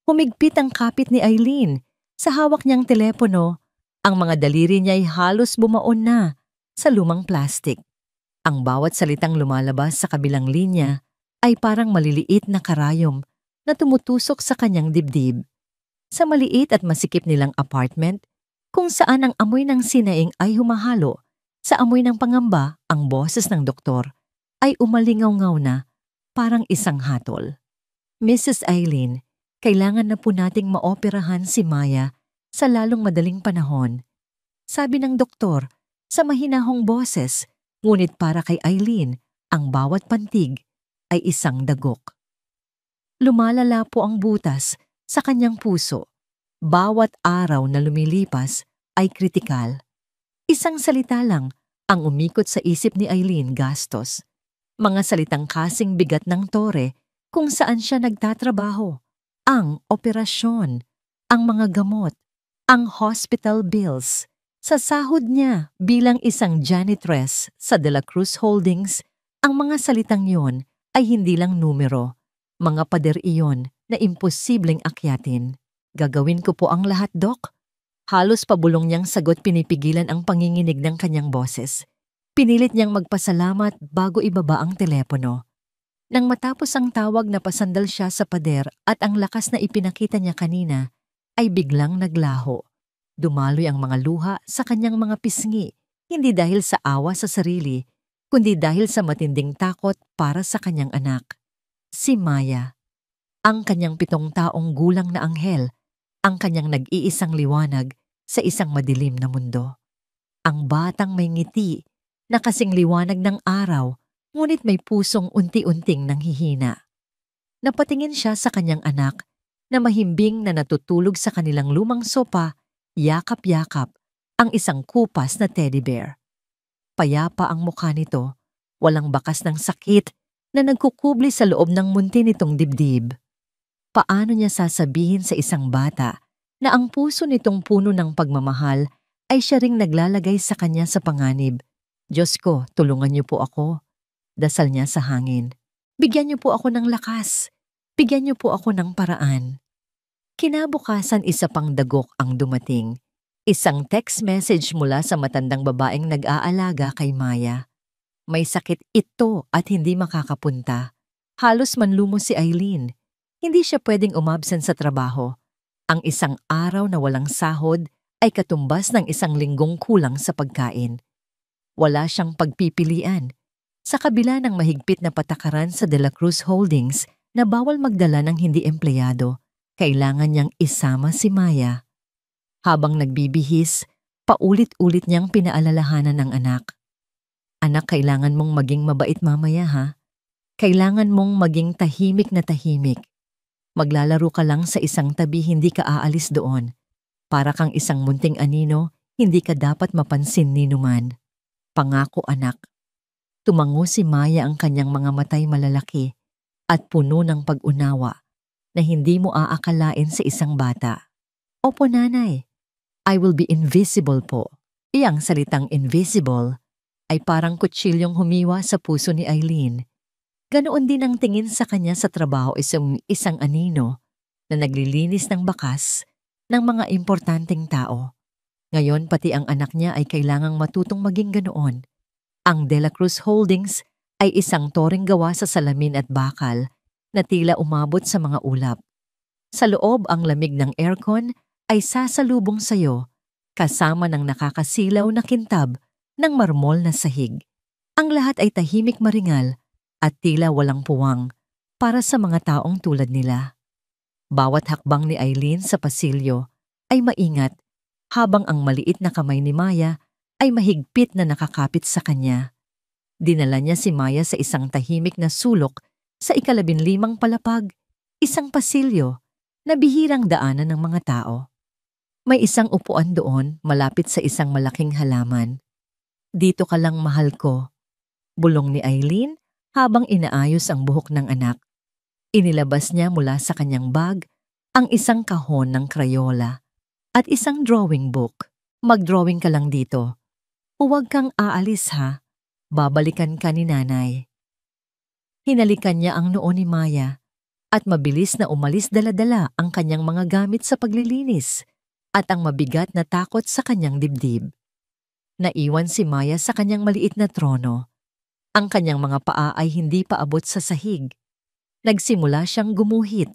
Humigpit ang kapit ni Eileen. Sa hawak niyang telepono, ang mga daliri niya ay halos bumaon na sa lumang plastik. Ang bawat salitang lumalabas sa kabilang linya ay parang maliliit na karayom na tumutusok sa kanyang dibdib. Sa maliit at masikip nilang apartment, kung saan ang amoy ng sinaing ay humahalo sa amoy ng pangamba, ang boses ng doktor ay umalingaw-ngaw na parang isang hatol. Mrs. Eileen, kailangan na po nating maoperahan si Maya sa lalong madaling panahon. Sabi ng doktor sa mahinahong boses, ngunit para kay Eileen, ang bawat pantig ay isang dagok. Lumalala po ang butas sa kanyang puso. Bawat araw na lumilipas ay kritikal. Isang salita lang ang umikot sa isip ni Eileen, gastos. Mga salitang kasing bigat ng tore kung saan siya nagtatrabaho. Ang operasyon, ang mga gamot, ang hospital bills. Sa sahod niya bilang isang janitress sa De La Cruz Holdings, ang mga salitang yon ay hindi lang numero, mga pader iyon na imposibleng akyatin. Gagawin ko po ang lahat, Dok. Halos pabulong niyang sagot, pinipigilan ang panginginig ng kanyang boses. Pinilit niyang magpasalamat bago ibaba ang telepono. Nang matapos ang tawag, napasandal siya sa pader at ang lakas na ipinakita niya kanina ay biglang naglaho. Dumaloy ang mga luha sa kanyang mga pisngi, hindi dahil sa awa sa sarili, kundi dahil sa matinding takot para sa kanyang anak. Si Maya, ang kanyang 7 taong gulang na anghel, ang kanyang nag-iisang liwanag sa isang madilim na mundo. Ang batang may ngiti na kasing liwanag ng araw, ngunit may pusong unti-unting nanghihina. Napatingin siya sa kanyang anak na mahimbing na natutulog sa kanilang lumang sopa, yakap-yakap ang isang kupas na teddy bear. Payapa ang mukha nito, walang bakas ng sakit na nagkukubli sa loob ng munti nitong dibdib. Paano niya sasabihin sa isang bata na ang puso nitong puno ng pagmamahal ay siya ring naglalagay sa kanya sa panganib? Diyos ko, tulungan niyo po ako. Dasal niya sa hangin. Bigyan niyo po ako ng lakas. Bigyan niyo po ako ng paraan. Kinabukasan, isa pang dagok ang dumating. Isang text message mula sa matandang babaeng nag-aalaga kay Maya. May sakit ito at hindi makakapunta. Halos manlumo si Eileen. Hindi siya pwedeng umabsent sa trabaho. Ang isang araw na walang sahod ay katumbas ng isang linggong kulang sa pagkain. Wala siyang pagpipilian. Sa kabila ng mahigpit na patakaran sa De La Cruz Holdings na bawal magdala ng hindi empleyado, kailangan niyang isama si Maya. Habang nagbibihis, paulit-ulit niyang pinaalalahanan ng anak. Anak, kailangan mong maging mabait mamaya, ha? Kailangan mong maging tahimik na tahimik. Maglalaro ka lang sa isang tabi, hindi ka aalis doon. Para kang isang munting anino, hindi ka dapat mapansin ni numan. Pangako, anak. Tumango si Maya, ang kanyang mga matay malalaki at puno ng pag-unawa na hindi mo aakalain sa isang bata. Opo, nanay. I will be invisible po. Iyang salitang invisible ay parang kutsilyong humiwa sa puso ni Eileen. Ganoon din ang tingin sa kanya sa trabaho, isang anino na naglilinis ng bakas ng mga importanteng tao. Ngayon pati ang anak niya ay kailangang matutong maging ganoon. Ang De La Cruz Holdings ay isang toreng gawa sa salamin at bakal na tila umabot sa mga ulap. Sa loob, ang lamig ng aircon ay sasalubong sayo kasama ng nakakasilaw na kintab ng marmol na sahig. Ang lahat ay tahimik, maringal at tila walang puwang para sa mga taong tulad nila. Bawat hakbang ni Eileen sa pasilyo ay maingat habang ang maliit na kamay ni Maya ay mahigpit na nakakapit sa kanya. Dinala niya si Maya sa isang tahimik na sulok sa 15 palapag, isang pasilyo na bihirang daanan ng mga tao. May isang upuan doon malapit sa isang malaking halaman. Dito ka lang, mahal ko, bulong ni Eileen habang inaayos ang buhok ng anak. Inilabas niya mula sa kanyang bag ang isang kahon ng Crayola at isang drawing book. Mag-drawing ka lang dito. Huwag kang aalis, ha? Babalikan ka ni nanay. Hinalikan niya ang noo ni Maya. at mabilis na umalis dala-dala ang kanyang mga gamit sa paglilinis at ang mabigat na takot sa kanyang dibdib. Naiwan si Maya sa kanyang maliit na trono. Ang kanyang mga paa ay hindi pa abot sa sahig. Nagsimula siyang gumuhit.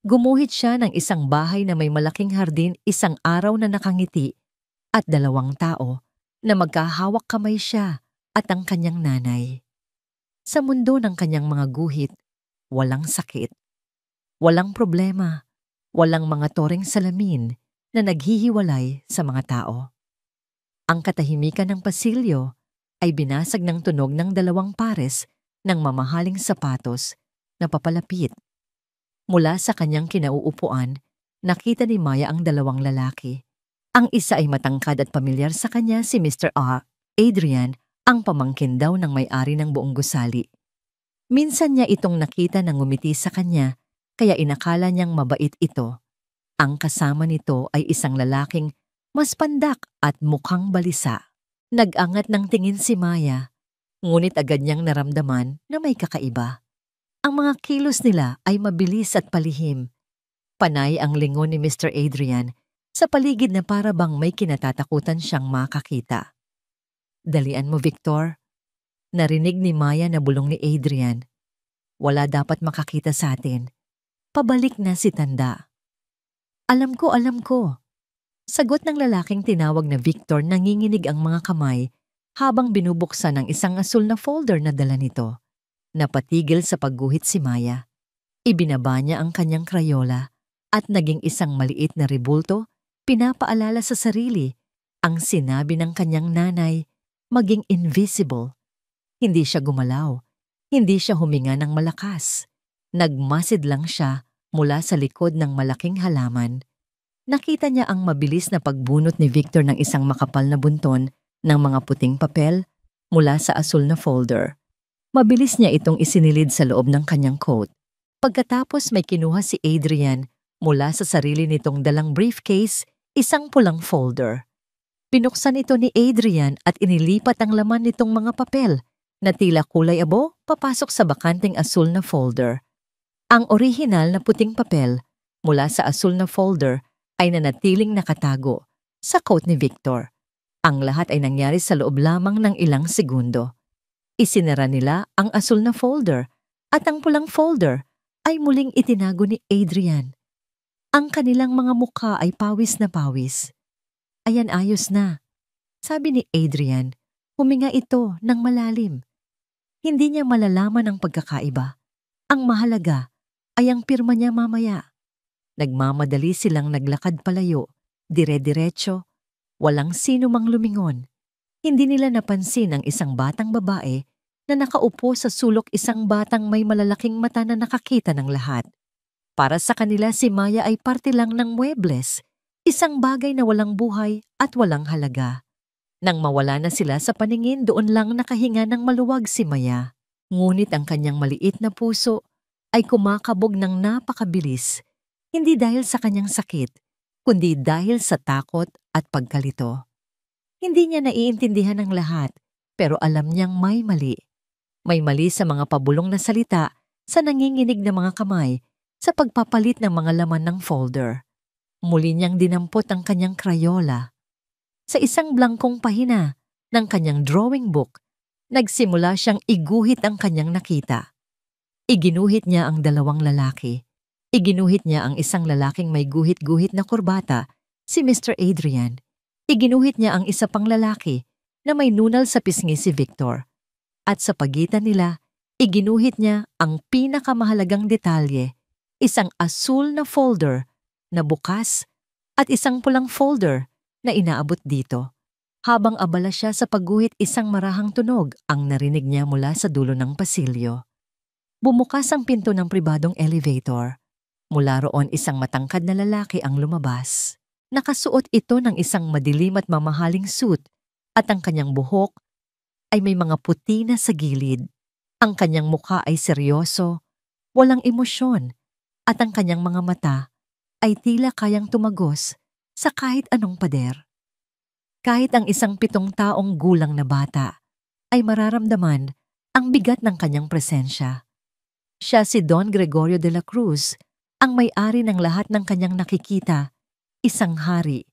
Gumuhit siya ng isang bahay na may malaking hardin, isang araw na nakangiti, at 2 tao na magkahawak kamay siya at ang kanyang nanay. Sa mundo ng kanyang mga guhit, walang sakit, walang problema, walang mga toreng salamin na naghihiwalay sa mga tao. Ang katahimikan ng pasilyo ay binasag ng tunog ng 2 pares ng mamahaling sapatos na papalapit. Mula sa kanyang kinauupuan, nakita ni Maya ang 2 lalaki. Ang isa ay matangkad at pamilyar sa kanya, si Mr. Adrian, ang pamangkin daw ng may-ari ng buong gusali. Minsan niya itong nakita na ngumiti sa kanya, kaya inakala niyang mabait ito. Ang kasama nito ay isang lalaking mas pandak at mukhang balisa. Nag-angat ng tingin si Maya, ngunit agad niyang naramdaman na may kakaiba. Ang mga kilos nila ay mabilis at palihim. Panay ang lingon ni Mr. Adrian sa paligid na para bang may kinatatakutan siyang makakita. "Dalian mo, Victor." Narinig ni Maya na bulong ni Adrian. "Wala dapat makakita sa atin. Pabalik na si Tanda." Alam ko." Sagot ng lalaking tinawag na Victor, nanginginig ang mga kamay habang binubuksan ang isang asul na folder na dala nito. Napatigil sa pagguhit si Maya. Ibinaba niya ang kanyang krayola at naging isang maliit na ribulto, pinapaalala sa sarili ang sinabi ng kanyang nanay, maging invisible. Hindi siya gumalaw, hindi siya huminga ng malakas. Nagmasid lang siya mula sa likod ng malaking halaman. Nakita niya ang mabilis na pagbunot ni Victor ng isang makapal na bunton ng mga puting papel mula sa asul na folder. Mabilis niya itong isinilid sa loob ng kanyang coat. Pagkatapos may kinuha si Adrian mula sa sarili nitong dalang briefcase, isang pulang folder. Binuksan ito ni Adrian at inilipat ang laman nitong mga papel na tila kulay abo papasok sa bakanteng asul na folder. Ang orihinal na puting papel mula sa asul na folder ay nanatiling nakatago sa coat ni Victor. Ang lahat ay nangyari sa loob lamang ng ilang segundo. Isinara nila ang asul na folder at ang pulang folder ay muling itinago ni Adrian. Ang kanilang mga mukha ay pawis na pawis. "Ayan, ayos na," sabi ni Adrian. Huminga ito ng malalim. Hindi niya malalaman ang pagkakaiba. Ang mahalaga ay ang pirma niya mamaya. Nagmamadali silang naglakad palayo, dire-diretso, walang sino mang lumingon. Hindi nila napansin ang isang batang babae na nakaupo sa sulok, isang batang may malalaking mata na nakakita ng lahat. Para sa kanila si Maya ay parte lang ng muebles, isang bagay na walang buhay at walang halaga. Nang mawala na sila sa paningin, doon lang nakahinga ng maluwag si Maya. Ngunit ang kanyang maliit na puso ay kumakabog ng napakabilis. Hindi dahil sa kanyang sakit, kundi dahil sa takot at pagkalito. Hindi niya naiintindihan ang lahat, pero alam niyang may mali. May mali sa mga pabulong na salita, sa nanginginig na mga kamay, sa pagpapalit ng mga laman ng folder. Muli niyang dinampot ang kanyang krayola. Sa isang blangkong pahina ng kanyang drawing book, nagsimula siyang iguhit ang kanyang nakita. Iginuhit niya ang 2 lalaki. Iginuhit niya ang isang lalaking may guhit-guhit na kurbata, si Mr. Adrian. Iginuhit niya ang isa pang lalaki na may nunal sa pisngi, si Victor. At sa pagitan nila, iginuhit niya ang pinakamahalagang detalye, isang asul na folder na bukas at isang pulang folder na inaabot dito. Habang abala siya sa pagguhit, isang marahang tunog ang narinig niya mula sa dulo ng pasilyo. Bumukas ang pinto ng pribadong elevator. Mula roon isang matangkad na lalaki ang lumabas. Nakasuot ito ng isang madilim at mamahaling suit at ang kanyang buhok ay may mga puti na sa gilid. Ang kanyang mukha ay seryoso, walang emosyon, at ang kanyang mga mata ay tila kayang tumagos sa kahit anong pader. Kahit ang isang 7 taong gulang na bata ay mararamdaman ang bigat ng kanyang presensya. Siya si Don Gregorio de la Cruz, ang may-ari ng lahat ng kanyang nakikita, isang hari.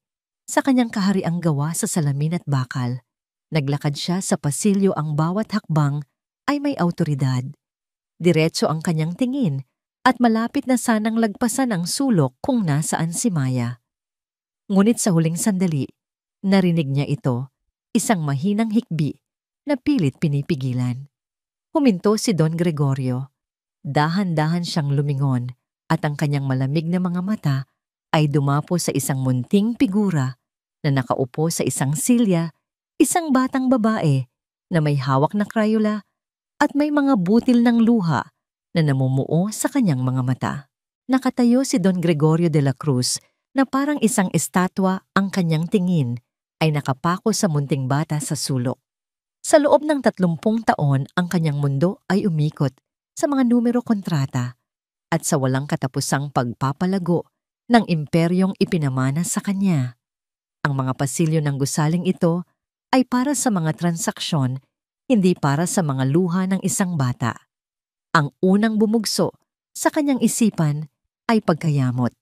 Sa kanyang kahariang gawa sa salamin at bakal, naglakad siya sa pasilyo, ang bawat hakbang ay may awtoridad. Diretso ang kanyang tingin at malapit na sanang lagpasan ang sulok kung nasaan si Maya. Ngunit sa huling sandali, narinig niya ito, isang mahinang hikbi na pilit pinipigilan. Huminto si Don Gregorio. Dahan-dahan siyang lumingon at ang kanyang malamig na mga mata ay dumapo sa isang munting figura na nakaupo sa isang silya, isang batang babae na may hawak na Crayola at may mga butil ng luha na namumuo sa kanyang mga mata. Nakatayo si Don Gregorio de la Cruz na parang isang estatwa, ang kanyang tingin ay nakapako sa munting bata sa sulok. Sa loob ng 30 taon, ang kanyang mundo ay umikot sa mga numero kontrata at sa walang katapusang pagpapalago ng imperyong ipinamana sa kanya. Ang mga pasilyo ng gusaling ito ay para sa mga transaksyon, hindi para sa mga luha ng isang bata. Ang unang bumugso sa kanyang isipan ay pagkayamot.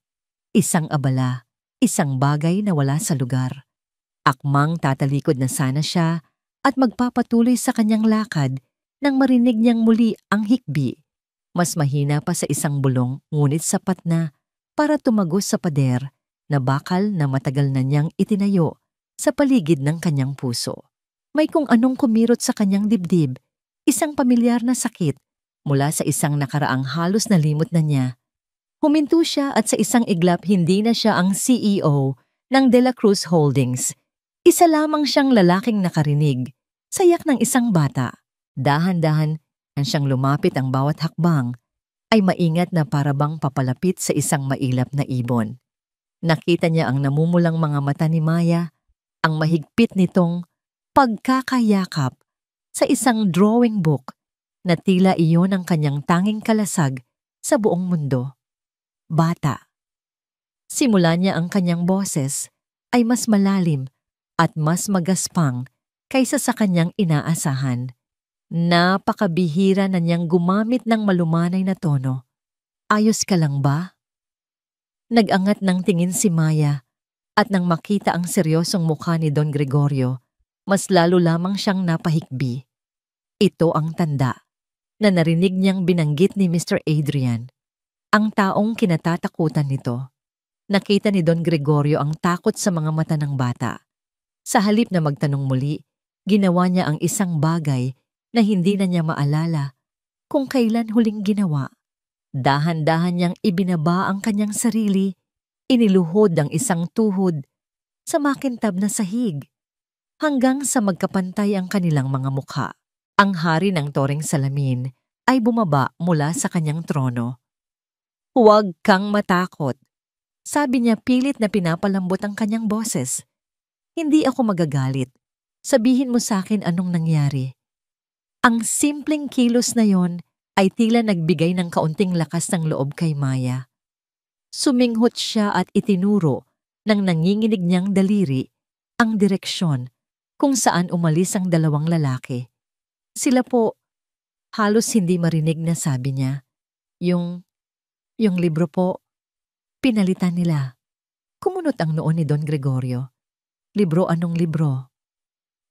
Isang abala, isang bagay na wala sa lugar. Akmang tatalikod na sana siya at magpapatuloy sa kanyang lakad nang marinig niyang muli ang hikbi. Mas mahina pa sa isang bulong, ngunit sapat na para tumagos sa pader na bakal na matagal na niyang itinayo sa paligid ng kanyang puso. May kung anong kumirot sa kanyang dibdib, isang pamilyar na sakit mula sa isang nakaraang halos nalimot na niya. Huminto siya at sa isang iglap hindi na siya ang CEO ng De La Cruz Holdings. Isa lamang siyang lalaking nakarinig, sayak ng isang bata. Dahan-dahan ang siyang lumapit, ang bawat hakbang ay maingat na parabang papalapit sa isang mailap na ibon. Nakita niya ang namumulang mga mata ni Maya, ang mahigpit nitong pagkakayakap sa isang drawing book na tila iyon ang kanyang tanging kalasag sa buong mundo. Bata. Simula niya ang kanyang boses ay mas malalim at mas magaspang kaysa sa kanyang inaasahan. Napakabihira na niyang gumamit ng malumanay na tono. Ayos ka lang ba? Nag-angat ng tingin si Maya at nang makita ang seryosong mukha ni Don Gregorio, mas lalo lamang siyang napahikbi. Ito ang tanda na narinig niyang binanggit ni Mr. Adrian, ang taong kinatatakutan nito. Nakita ni Don Gregorio ang takot sa mga mata ng bata. Sa halip na magtanong muli, ginawa niya ang isang bagay na hindi na niya maalala kung kailan huling ginawa. Dahan-dahan niyang ibinaba ang kanyang sarili, iniluhod ang isang tuhod sa makintab na sahig, hanggang sa magkapantay ang kanilang mga mukha. Ang hari ng Toreng Salamin ay bumaba mula sa kanyang trono. "Huwag kang matakot," sabi niya, pilit na pinapalambot ang kanyang boses. "Hindi ako magagalit. Sabihin mo sa akin anong nangyari." Ang simpleng kilos na yon ay tila nagbigay ng kaunting lakas ng loob kay Maya. Suminghot siya at itinuro ng nanginginig niyang daliri ang direksyon kung saan umalis ang dalawang lalaki. Sila po, halos hindi marinig na sabi niya, Yung libro po, pinalitan nila." Kumunot ang noo ni Don Gregorio. "Libro, anong libro?"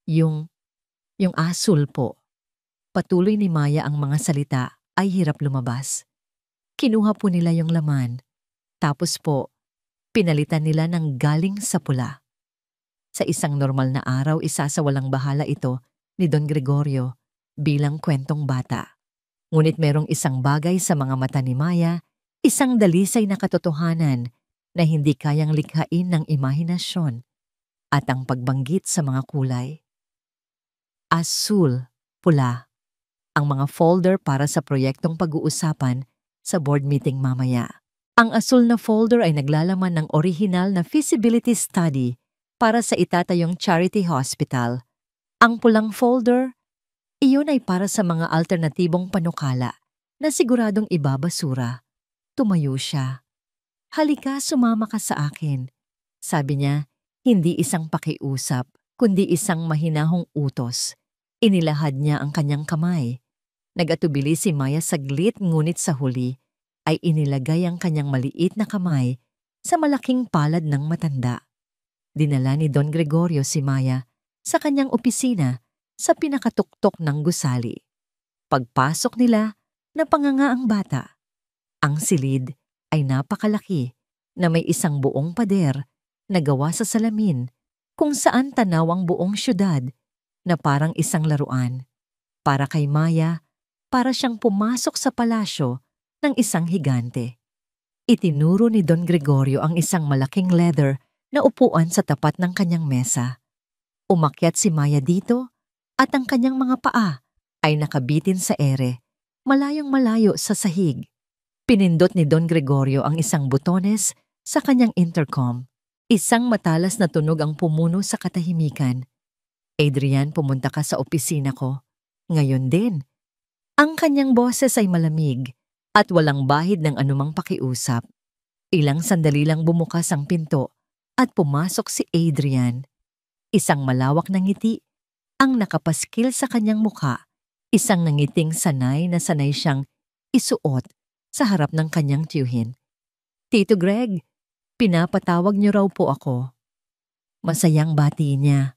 Yung asul po." Patuloy ni Maya, ang mga salita ay hirap lumabas. "Kinuha po nila yung laman. Tapos po, pinalitan nila ng galing sa pula." Sa isang normal na araw, isasawalang bahala ito ni Don Gregorio bilang kwentong bata. Ngunit merong isang bagay sa mga mata ni Maya, isang dalisay na katotohanan na hindi kayang likhain ng imahinasyon, at ang pagbanggit sa mga kulay. Asul, pula, ang mga folder para sa proyektong pag-uusapan sa board meeting mamaya. Ang asul na folder ay naglalaman ng orihinal na feasibility study para sa itatayong charity hospital. Ang pulang folder, iyon ay para sa mga alternatibong panukala na siguradong ibabasura. Tumayo siya. "Halika, sumama ka sa akin," sabi niya, hindi isang pakiusap, kundi isang mahinahong utos. Inilahad niya ang kanyang kamay. Nagatubili si Maya saglit ngunit sa huli ay inilagay ang kanyang maliit na kamay sa malaking palad ng matanda. Dinala ni Don Gregorio si Maya sa kanyang opisina sa pinakatuktok ng gusali. Pagpasok nila, napanganga ang bata. Ang silid ay napakalaki na may isang buong pader na gawa sa salamin kung saan tanaw ang buong syudad na parang isang laruan. Para kay Maya, para siyang pumasok sa palasyo ng isang higante. Itinuro ni Don Gregorio ang isang malaking leather na upuan sa tapat ng kanyang mesa. Umakyat si Maya dito at ang kanyang mga paa ay nakabitin sa ere, malayong malayo sa sahig. Pinindot ni Don Gregorio ang isang butones sa kanyang intercom. Isang matalas na tunog ang pumuno sa katahimikan. Adrian, pumunta ka sa opisina ko. Ngayon din. Ang kanyang boses ay malamig at walang bahid ng anumang pakiusap. Ilang sandali lang bumukas ang pinto at pumasok si Adrian. Isang malawak na ngiti ang nakapaskil sa kanyang mukha. Isang nangiting sanay na sanay siyang isuot sa harap ng kanyang tiyuhin. Tito Greg, pinapatawag niyo raw po ako. Masayang bati niya.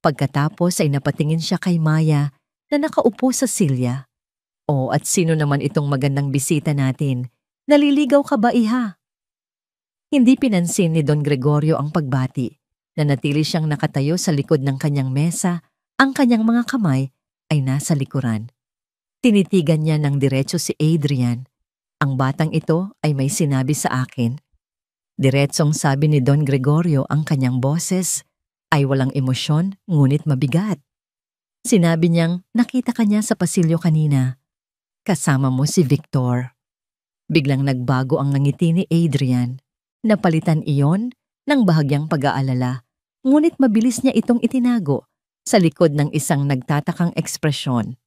Pagkatapos ay napatingin siya kay Maya na nakaupo sa silya. O at sino naman itong magandang bisita natin? Naliligaw ka ba, iha? Hindi pinansin ni Don Gregorio ang pagbati. Nanatili siyang nakatayo sa likod ng kanyang mesa, ang kanyang mga kamay ay nasa likuran. Tinitigan niya ng diretso si Adrian. Ang batang ito ay may sinabi sa akin. Diretsong sabi ni Don Gregorio, ang kanyang boses ay walang emosyon ngunit mabigat. Sinabi niyang nakita ka niya sa pasilyo kanina. Kasama mo si Victor. Biglang nagbago ang ngiti ni Adrian. Napalitan iyon ng bahagyang pag-aalala, ngunit mabilis niya itong itinago sa likod ng isang nagtatakang ekspresyon.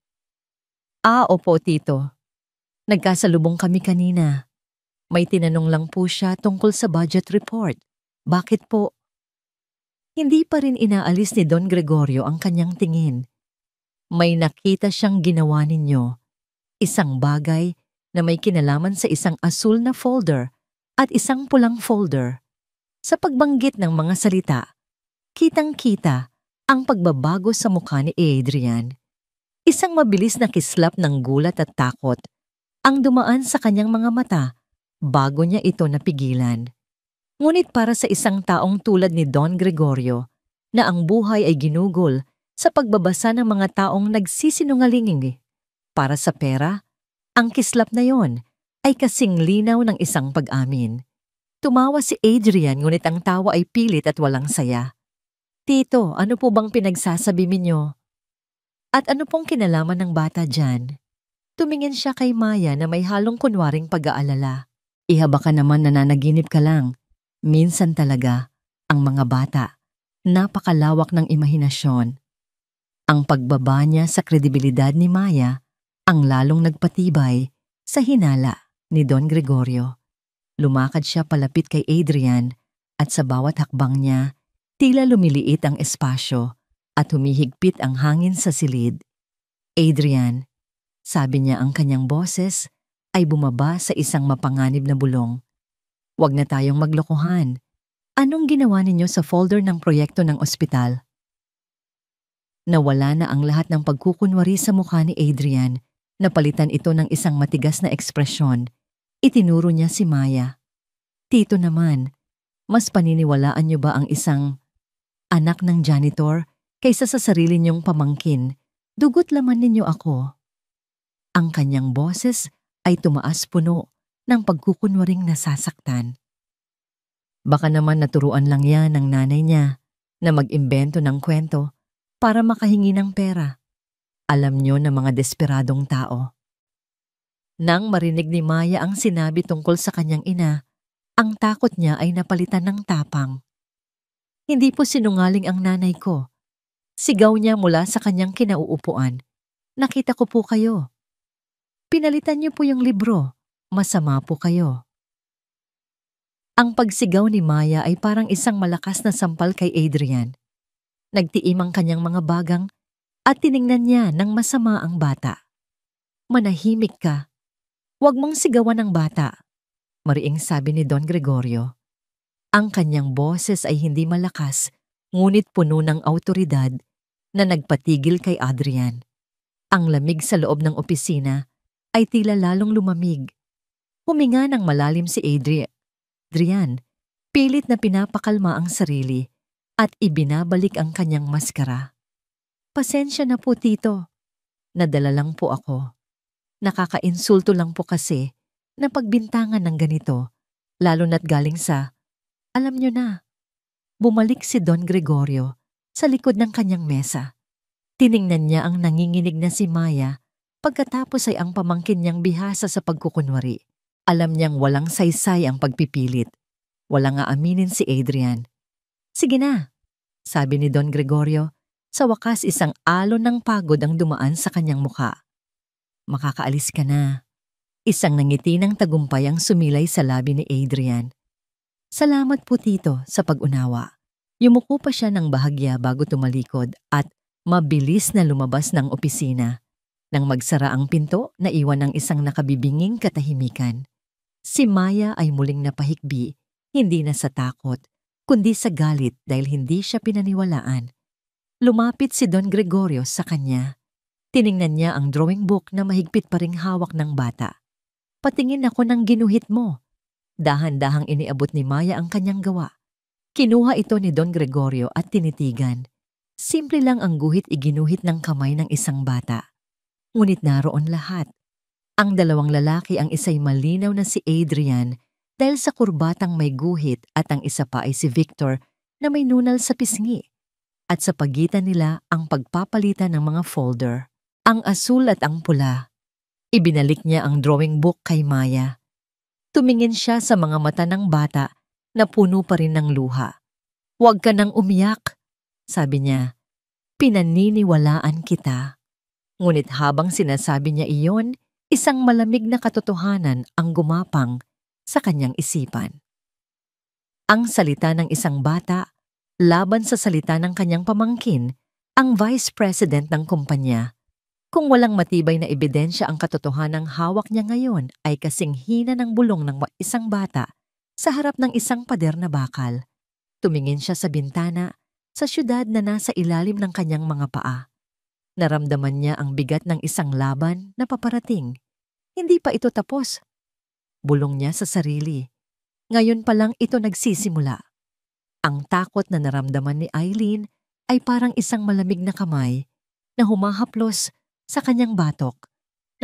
Opo, tito. Nagkasalubong kami kanina. May tinanong lang po siya tungkol sa budget report. Bakit po? Hindi pa rin inaalis ni Don Gregorio ang kanyang tingin. May nakita siyang ginawa ninyo. Isang bagay na may kinalaman sa isang asul na folder at isang pulang folder. Sa pagbanggit ng mga salita, kitang-kita ang pagbabago sa mukha ni Adrian. Isang mabilis na kislap ng gulat at takot ang dumaan sa kanyang mga mata bago niya ito napigilan. Ngunit para sa isang taong tulad ni Don Gregorio na ang buhay ay ginugol sa pagbabasa ng mga taong nagsisinungaling para sa pera, ang kislap na yon ay kasing linaw ng isang pag-amin. Tumawa si Adrian ngunit ang tawa ay pilit at walang saya. Tito, ano po bang pinagsasabi ninyo? At ano pong kinalaman ng bata dyan? Tumingin siya kay Maya na may halong kunwaring pag-aalala. Iha baka naman nananaginip ka lang. Minsan talaga, ang mga bata, napakalawak ng imahinasyon. Ang pagbaba niya sa kredibilidad ni Maya ang lalong nagpatibay sa hinala ni Don Gregorio. Lumakad siya palapit kay Adrian at sa bawat hakbang niya, tila lumiliit ang espasyo at humihigpit ang hangin sa silid. Adrian, sabi niya, ang kanyang boses ay bumaba sa isang mapanganib na bulong. Huwag na tayong maglokohan. Anong ginawa ninyo sa folder ng proyekto ng ospital? Nawala na ang lahat ng pagkukunwari sa mukha ni Adrian. Napalitan ito ng isang matigas na ekspresyon. Itinuro niya si Maya. Tito naman, mas paniniwalaan niyo ba ang isang anak ng janitor kaysa sa sarili niyong pamangkin? Dugot laman ninyo ako. Ang kanyang boses ay tumaas puno ng pagkukunwaring nasasaktan. Baka naman naturuan lang yan ng nanay niya na mag-imbento ng kwento para makahingi ng pera. Alam niyo na mga desperadong tao. Nang marinig ni Maya ang sinabi tungkol sa kanyang ina, ang takot niya ay napalitan ng tapang. Hindi po sinungaling ang nanay ko. Sigaw niya mula sa kanyang kinauupuan. Nakita ko po kayo. Pinalitan niyo po yung libro. Masama po kayo. Ang pagsigaw ni Maya ay parang isang malakas na sampal kay Adrian. Nagtiim ang kanyang mga bagang at tiningnan niya ng masama ang bata. Manahimik ka. Huwag mong sigawan ng bata, mariing sabi ni Don Gregorio. Ang kanyang boses ay hindi malakas, ngunit puno ng awtoridad na nagpatigil kay Adrian. Ang lamig sa loob ng opisina ay tila lalong lumamig. Huminga ng malalim si Adrian, pilit na pinapakalma ang sarili at ibinabalik ang kanyang maskara. Pasensya na po, Tito. Nadala lang po ako. Nakakainsulto lang po kasi na pagbintangan ng ganito, lalo na't galing sa, alam nyo na. Bumalik si Don Gregorio sa likod ng kanyang mesa. Tiningnan niya ang nanginginig na si Maya pagkatapos ay ang pamangkin niyang bihasa sa pagkukunwari. Alam niyang walang saysay ang pagpipilit. Walang aaminin si Adrian. Sige na, sabi ni Don Gregorio. Sa wakas isang alon ng pagod ang dumaan sa kanyang mukha. Makakaalis ka na. Isang nangiti ng tagumpay ang sumilay sa labi ni Adrian. Salamat po, Tito, sa pag-unawa. Yumuko pa siya ng bahagya bago tumalikod at mabilis na lumabas ng opisina. Nang magsara ang pinto, naiwan ng isang nakabibinging katahimikan. Si Maya ay muling napahikbi, hindi na sa takot, kundi sa galit dahil hindi siya pinaniwalaan. Lumapit si Don Gregorio sa kanya. Tiningnan niya ang drawing book na mahigpit pa ring hawak ng bata. Patingin ako ng ginuhit mo. Dahan-dahang iniabot ni Maya ang kanyang gawa. Kinuha ito ni Don Gregorio at tinitigan. Simple lang ang guhit iginuhit ng kamay ng isang bata. Ngunit naroon lahat. Ang dalawang lalaki, ang isa'y malinaw na si Adrian dahil sa kurbatang may guhit at ang isa pa ay si Victor na may nunal sa pisngi. At sa pagitan nila ang pagpapalitan ng mga folder. Ang asul at ang pula. Ibinalik niya ang drawing book kay Maya. Tumingin siya sa mga mata ng bata na puno pa rin ng luha. Huwag ka nang umiyak, sabi niya. Pinaniniwalaan kita. Ngunit habang sinasabi niya iyon, isang malamig na katotohanan ang gumapang sa kanyang isipan. Ang salita ng isang bata laban sa salita ng kanyang pamangkin, ang vice president ng kumpanya. Kung walang matibay na ebidensya ang katotohanang hawak niya ngayon ay kasing hina ng bulong ng isang bata sa harap ng isang pader na bakal. Tumingin siya sa bintana sa syudad na nasa ilalim ng kanyang mga paa. Naramdaman niya ang bigat ng isang laban na paparating. Hindi pa ito tapos. Bulong niya sa sarili. Ngayon pa lang ito nagsisimula. Ang takot na naramdaman ni Eileen ay parang isang malamig na kamay na humahaplos sa kanyang batok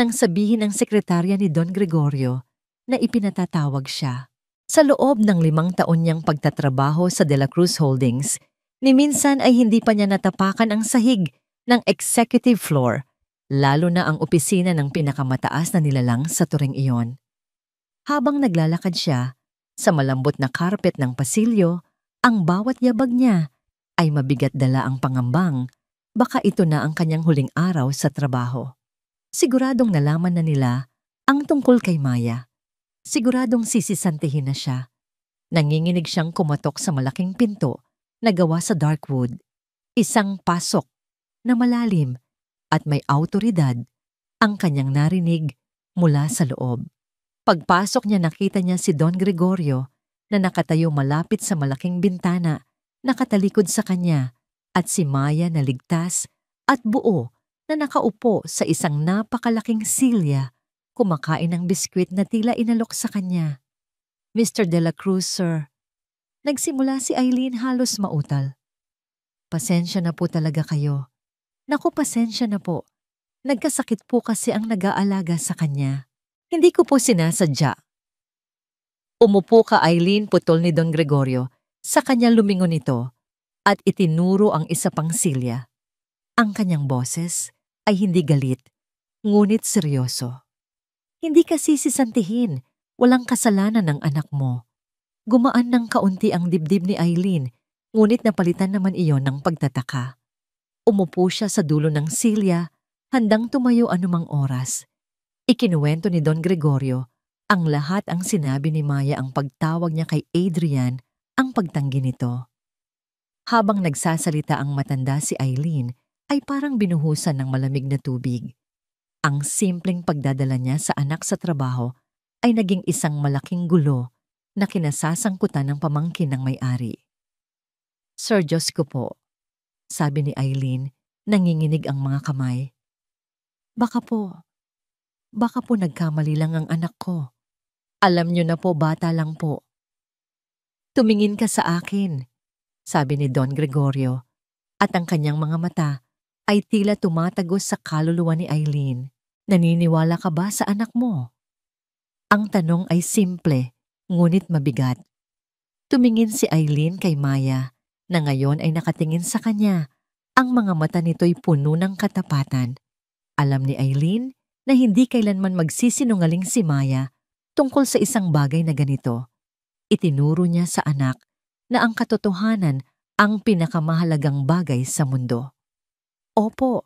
nang sabihin ng sekretarya ni Don Gregorio na ipinatatawag siya. Sa loob ng 5 taon niyang pagtatrabaho sa De La Cruz Holdings, ni minsan ay hindi pa niya natapakan ang sahig ng executive floor, lalo na ang opisina ng pinakamataas na nilalang sa turing iyon. Habang naglalakad siya sa malambot na karpet ng pasilyo, ang bawat yabag niya ay mabigat dala ang pangambang. Baka ito na ang kanyang huling araw sa trabaho. Siguradong nalaman na nila ang tungkol kay Maya. Siguradong sisisantihin na siya. Nanginginig siyang kumatok sa malaking pinto na gawa sa dark wood. Isang pasok na malalim at may awtoridad ang kanyang narinig mula sa loob. Pagpasok niya nakita niya si Don Gregorio na nakatayo malapit sa malaking bintana, nakatalikod sa kanya, at si Maya na ligtas at buo na nakaupo sa isang napakalaking silya, kumakain ng biskwit na tila inalok sa kanya. Mr. De La Cruz, sir. Nagsimula si Eileen halos mautal. Pasensya na po talaga kayo. Naku, pasensya na po. Nagkasakit po kasi ang nag-aalaga sa kanya. Hindi ko po sinasadya. Umupo ka, Eileen, putol ni Don Gregorio. Sa kanya lumingon ito at itinuro ang isa pang silya. Ang kanyang boses ay hindi galit, ngunit seryoso. Hindi ka sisisantihin, walang kasalanan ng anak mo. Gumaan ng kaunti ang dibdib ni Eileen, ngunit napalitan naman iyon ng pagtataka. Umupo siya sa dulo ng silya, handang tumayo anumang oras. Ikinuwento ni Don Gregorio ang lahat ang sinabi ni Maya, ang pagtawag niya kay Adrian, ang pagtanggi nito. Habang nagsasalita ang matanda, si Eileen ay parang binuhusan ng malamig na tubig. Ang simpleng pagdadala niya sa anak sa trabaho ay naging isang malaking gulo na kinasasangkutan ng pamangkin ng may-ari. "Sir, Diyos ko po," sabi ni Eileen, nanginginig ang mga kamay. Baka po nagkamali lang ang anak ko. Alam niyo na po, bata lang po." "Tumingin ka sa akin," sabi ni Don Gregorio, at ang kanyang mga mata ay tila tumatagos sa kaluluwa ni Eileen. "Naniniwala ka ba sa anak mo?" Ang tanong ay simple, ngunit mabigat. Tumingin si Eileen kay Maya, na ngayon ay nakatingin sa kanya. Ang mga mata nito'y puno ng katapatan. Alam ni Eileen na hindi kailanman magsisinungaling si Maya tungkol sa isang bagay na ganito. Itinuro niya sa anak na ang katotohanan ang pinakamahalagang bagay sa mundo. "Opo,"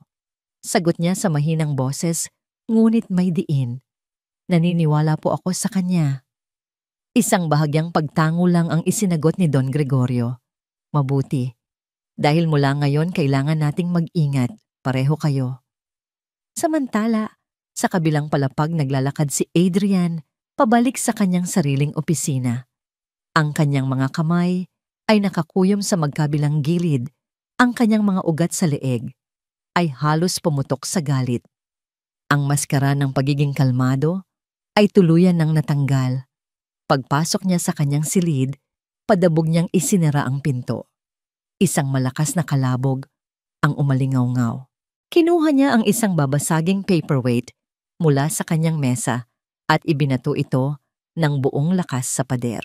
sagot niya sa mahinang boses, ngunit may diin. "Naniniwala po ako sa kanya." Isang bahagyang pagtango lang ang isinagot ni Don Gregorio. "Mabuti. Dahil mula ngayon kailangan nating mag-ingat, pareho kayo." Samantala, sa kabilang palapag naglalakad si Adrian pabalik sa kanyang sariling opisina. Ang kanyang mga kamay ay nakakuyom sa magkabilang gilid. Ang kanyang mga ugat sa leeg ay halos pumutok sa galit. Ang maskara ng pagiging kalmado ay tuluyan ng natanggal. Pagpasok niya sa kanyang silid, padabog niyang isinara ang pinto. Isang malakas na kalabog ang umalingaw-ngaw. Kinuha niya ang isang babasaging paperweight mula sa kanyang mesa at ibinato ito ng buong lakas sa pader.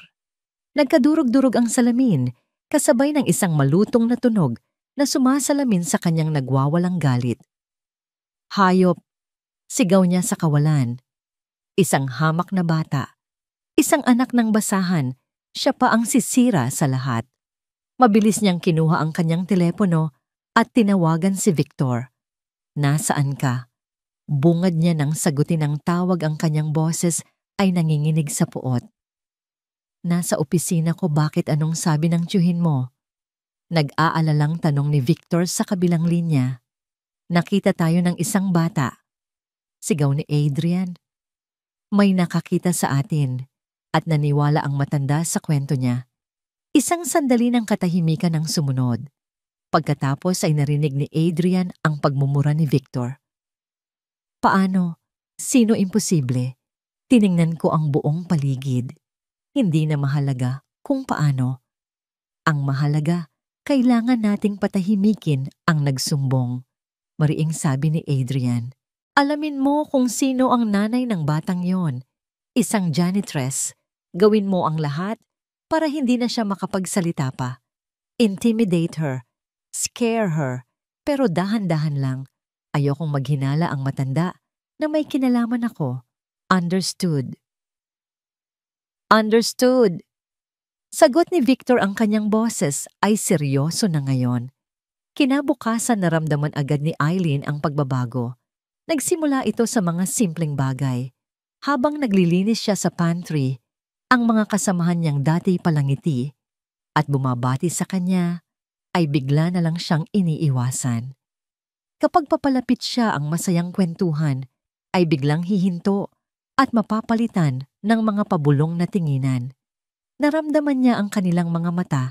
Nagkadurog-durog ang salamin, kasabay ng isang malutong na tunog na sumasalamin sa kanyang nagwawalang galit. "Hayop!" sigaw niya sa kawalan. Isang hamak na bata, isang anak ng basahan, siya pa ang sisira sa lahat. Mabilis niyang kinuha ang kanyang telepono at tinawagan si Victor. "Nasaan ka?" Bungad niya nang sagutin ang tawag, ang kanyang boses ay nanginginig sa puot. "Nasa opisina ko, bakit anong sabi ng tiyuhin mo?" Nag-aalalang tanong ni Victor sa kabilang linya. "Nakita tayo ng isang bata," sigaw ni Adrian. May nakakita sa atin at naniwala ang matanda sa kwento niya. Isang sandali ng katahimikan ang sumunod. Pagkatapos ay narinig ni Adrian ang pagmumura ni Victor. "Paano? Sino imposible?" Tiningnan ko ang buong paligid. Hindi na mahalaga kung paano. Ang mahalaga, kailangan nating patahimikin ang nagsumbong. Mariing sabi ni Adrian. "Alamin mo kung sino ang nanay ng batang yon. Isang janitress. Gawin mo ang lahat para hindi na siya makapagsalita pa. Intimidate her. Scare her. Pero dahan-dahan lang. Ayokong maghinala ang matanda na may kinalaman ako. Understood?" "Understood." Sagot ni Victor, ang kanyang boses ay seryoso na ngayon. Kinabukasan naramdaman agad ni Eileen ang pagbabago. Nagsimula ito sa mga simpleng bagay. Habang naglilinis siya sa pantry, ang mga kasamahan niyang dati palangiti at bumabati sa kanya ay bigla na lang siyang iniiwasan. Kapag papalapit siya ang masayang kwentuhan, ay biglang hihinto at mapapalitan ng mga pabulong na tinginan. Naramdaman niya ang kanilang mga mata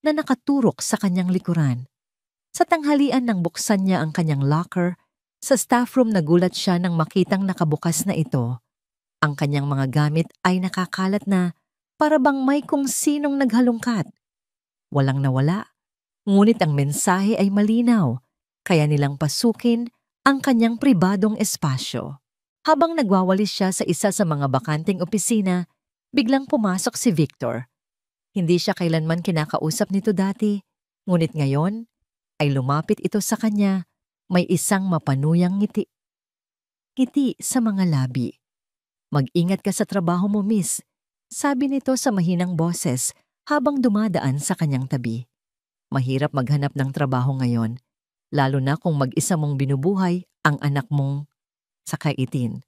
na nakaturok sa kanyang likuran. Sa tanghalian nang buksan niya ang kanyang locker, sa staff room nagulat siya nang makitang nakabukas na ito. Ang kanyang mga gamit ay nakakalat na, para bang may kung sinong naghalungkat. Walang nawala, ngunit ang mensahe ay malinaw, kaya nilang pasukin ang kanyang pribadong espasyo. Habang nagwawalis siya sa isa sa mga bakanting opisina, biglang pumasok si Victor. Hindi siya kailanman kinakausap nito dati, ngunit ngayon ay lumapit ito sa kanya, may isang mapanuyang ngiti. Ngiti sa mga labi. "Mag-ingat ka sa trabaho mo, miss," sabi nito sa mahinang boses habang dumadaan sa kanyang tabi. "Mahirap maghanap ng trabaho ngayon, lalo na kung mag-isa mong binubuhay ang anak mong sakaitin."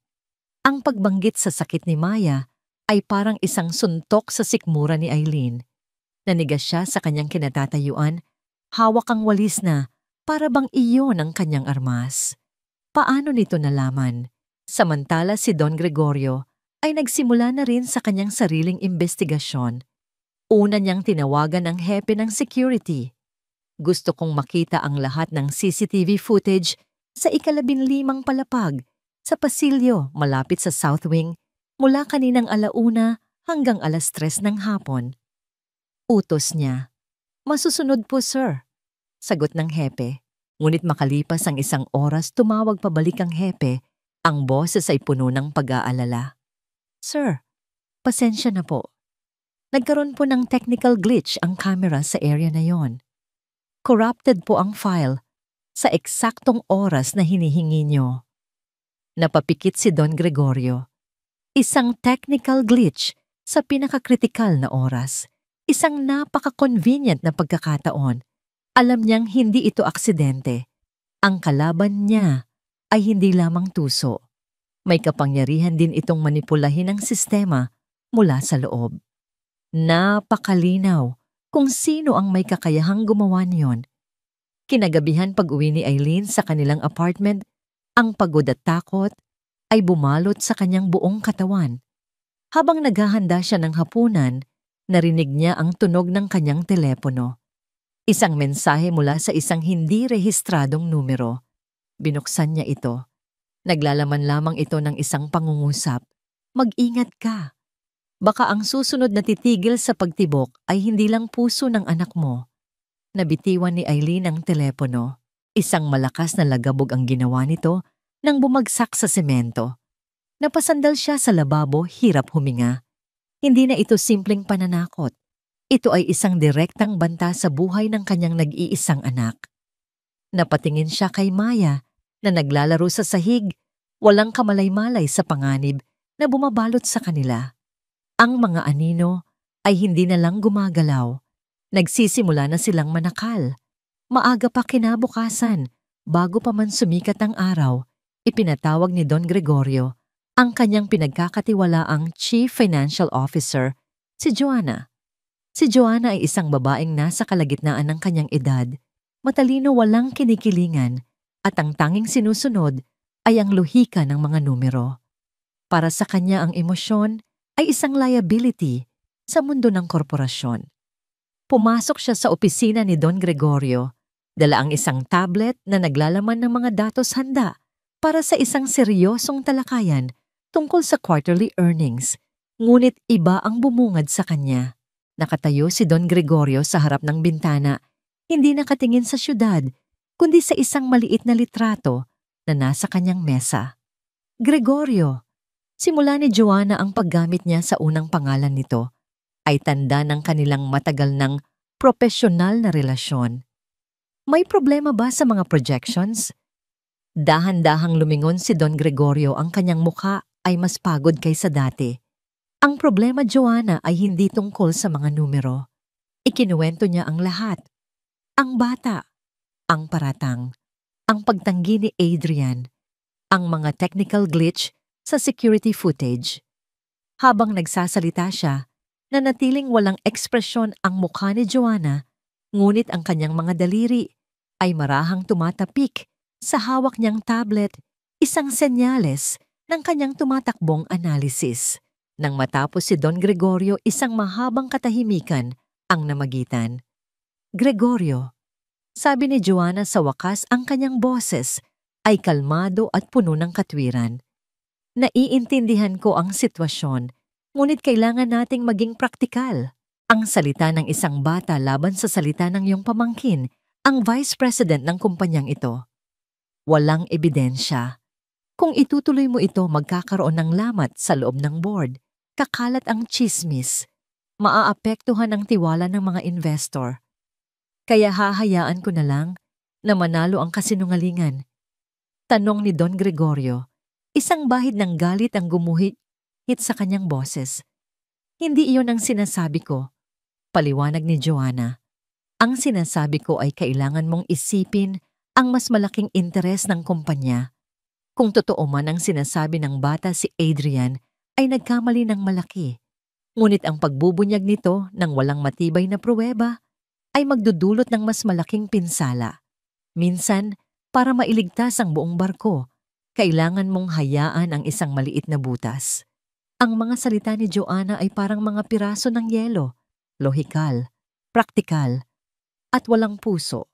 Ang pagbanggit sa sakit ni Maya ay parang isang suntok sa sikmura ni Eileen. Nanigas siya sa kanyang kinatatayuan, hawak ang walis na para bang iyon ang kanyang armas. Paano nito nalaman Samantala si Don Gregorio ay nagsimula na rin sa kanyang sariling investigasyon. Una niyang tinawagan ang hepe ng security. Gusto kong makita ang lahat ng CCTV footage sa 15 palapag sa pasilyo malapit sa South Wing mula kaninang 1:00 hanggang 3:00 ng hapon. Utos niya. Masusunod po, sir. Sagot ng hepe. Ngunit makalipas ang 1 oras tumawag pabalik ang hepe, ang boses ay puno ng pag-aalala. Sir, pasensya na po. Nagkaroon po ng technical glitch ang camera sa area na yon. Corrupted po ang file sa eksaktong oras na hinihingi nyo. Napapikit si Don Gregorio. Isang technical glitch sa pinakakritikal na oras. Isang napaka-convenient na pagkakataon. Alam niyang hindi ito aksidente. Ang kalaban niya ay hindi lamang tuso. May kapangyarihan din itong manipulahin ang sistema mula sa loob. Napakalinaw kung sino ang may kakayahang gumawa niyon. Kinagabihan pag-uwi ni Eileen sa kanilang apartment, ang pagod at takot ay bumalot sa kanyang buong katawan. Habang naghahanda siya ng hapunan, narinig niya ang tunog ng kanyang telepono. Isang mensahe mula sa isang hindi rehistradong numero. Binuksan niya ito. Naglalaman lamang ito ng isang pangungusap. Mag-ingat ka. Baka ang susunod na titigil sa pagtibok ay hindi lang puso ng anak mo. Nabitiwan ni Eileen ang telepono. Isang malakas na lagabog ang ginawa nito nang bumagsak sa semento. Napasandal siya sa lababo, hirap huminga. Hindi na ito simpleng pananakot. Ito ay isang direktang banta sa buhay ng kanyang nag-iisang anak. Napatingin siya kay Maya na naglalaro sa sahig, walang kamalay-malay sa panganib na bumabalot sa kanila. Ang mga anino ay hindi na lang gumagalaw. Nagsisimula na silang manakal. Maaga pa kinabukasan, bago pa man sumikat ang araw, ipinatawag ni Don Gregorio ang kanyang pinagkakatiwalaang Chief Financial Officer, si Joanna. Si Joanna ay isang babaeng nasa kalagitnaan ng kanyang edad, matalino, walang kinikilingan, at ang tanging sinusunod ay ang lohika ng mga numero. Para sa kanya ang emosyon ay isang liability sa mundo ng korporasyon. Pumasok siya sa opisina ni Don Gregorio, dala ang isang tablet na naglalaman ng mga datos handa para sa isang seryosong talakayan tungkol sa quarterly earnings, ngunit iba ang bumungad sa kanya. Nakatayo si Don Gregorio sa harap ng bintana, hindi nakatingin sa syudad, kundi sa isang maliit na litrato na nasa kanyang mesa. Gregorio. Simula ni Joanna ang paggamit niya sa unang pangalan nito, ay tanda ng kanilang matagal ng propesyonal na relasyon. May problema ba sa mga projections? Dahan-dahang lumingon si Don Gregorio, ang kanyang mukha ay mas pagod kaysa dati. Ang problema, Joanna, ay hindi tungkol sa mga numero. Ikinuwento niya ang lahat. Ang bata, ang paratang, ang pagtanggi ni Adrian, ang mga technical glitch sa security footage. Habang nagsasalita siya, nanatiling walang ekspresyon ang mukha ni Joanna, ngunit ang kanyang mga daliri ay marahang tumatapik sa hawak niyang tablet, isang senyales ng kanyang tumatakbong analysis. Nang matapos si Don Gregorio, isang mahabang katahimikan ang namagitan. Gregorio, sabi ni Joanna, sa wakas ang kanyang boses ay kalmado at puno ng katwiran. Naiintindihan ko ang sitwasyon, ngunit kailangan nating maging praktikal. Ang salita ng isang bata laban sa salita ng iyong pamangkin, ang vice president ng kumpanyang ito. Walang ebidensya. Kung itutuloy mo ito, magkakaroon ng lamat sa loob ng board. Kakalat ang chismis. Maaapektuhan ang tiwala ng mga investor. Kaya hahayaan ko na lang na manalo ang kasinungalingan. Tanong ni Don Gregorio. Isang bahid ng galit ang gumuhit sa kanyang boses. Hindi iyon ang sinasabi ko. Paliwanag ni Joanna. Ang sinasabi ko ay kailangan mong isipin ang mas malaking interes ng kumpanya. Kung totoo man ang sinasabi ng bata, si Adrian ay nagkamali ng malaki. Ngunit ang pagbubunyag nito ng walang matibay na pruweba ay magdudulot ng mas malaking pinsala. Minsan, para mailigtas ang buong barko, Kailangan mong hayaan ang isang maliit na butas. Ang mga salita ni Joanna ay parang mga piraso ng yelo, lohikal, praktikal, at walang puso.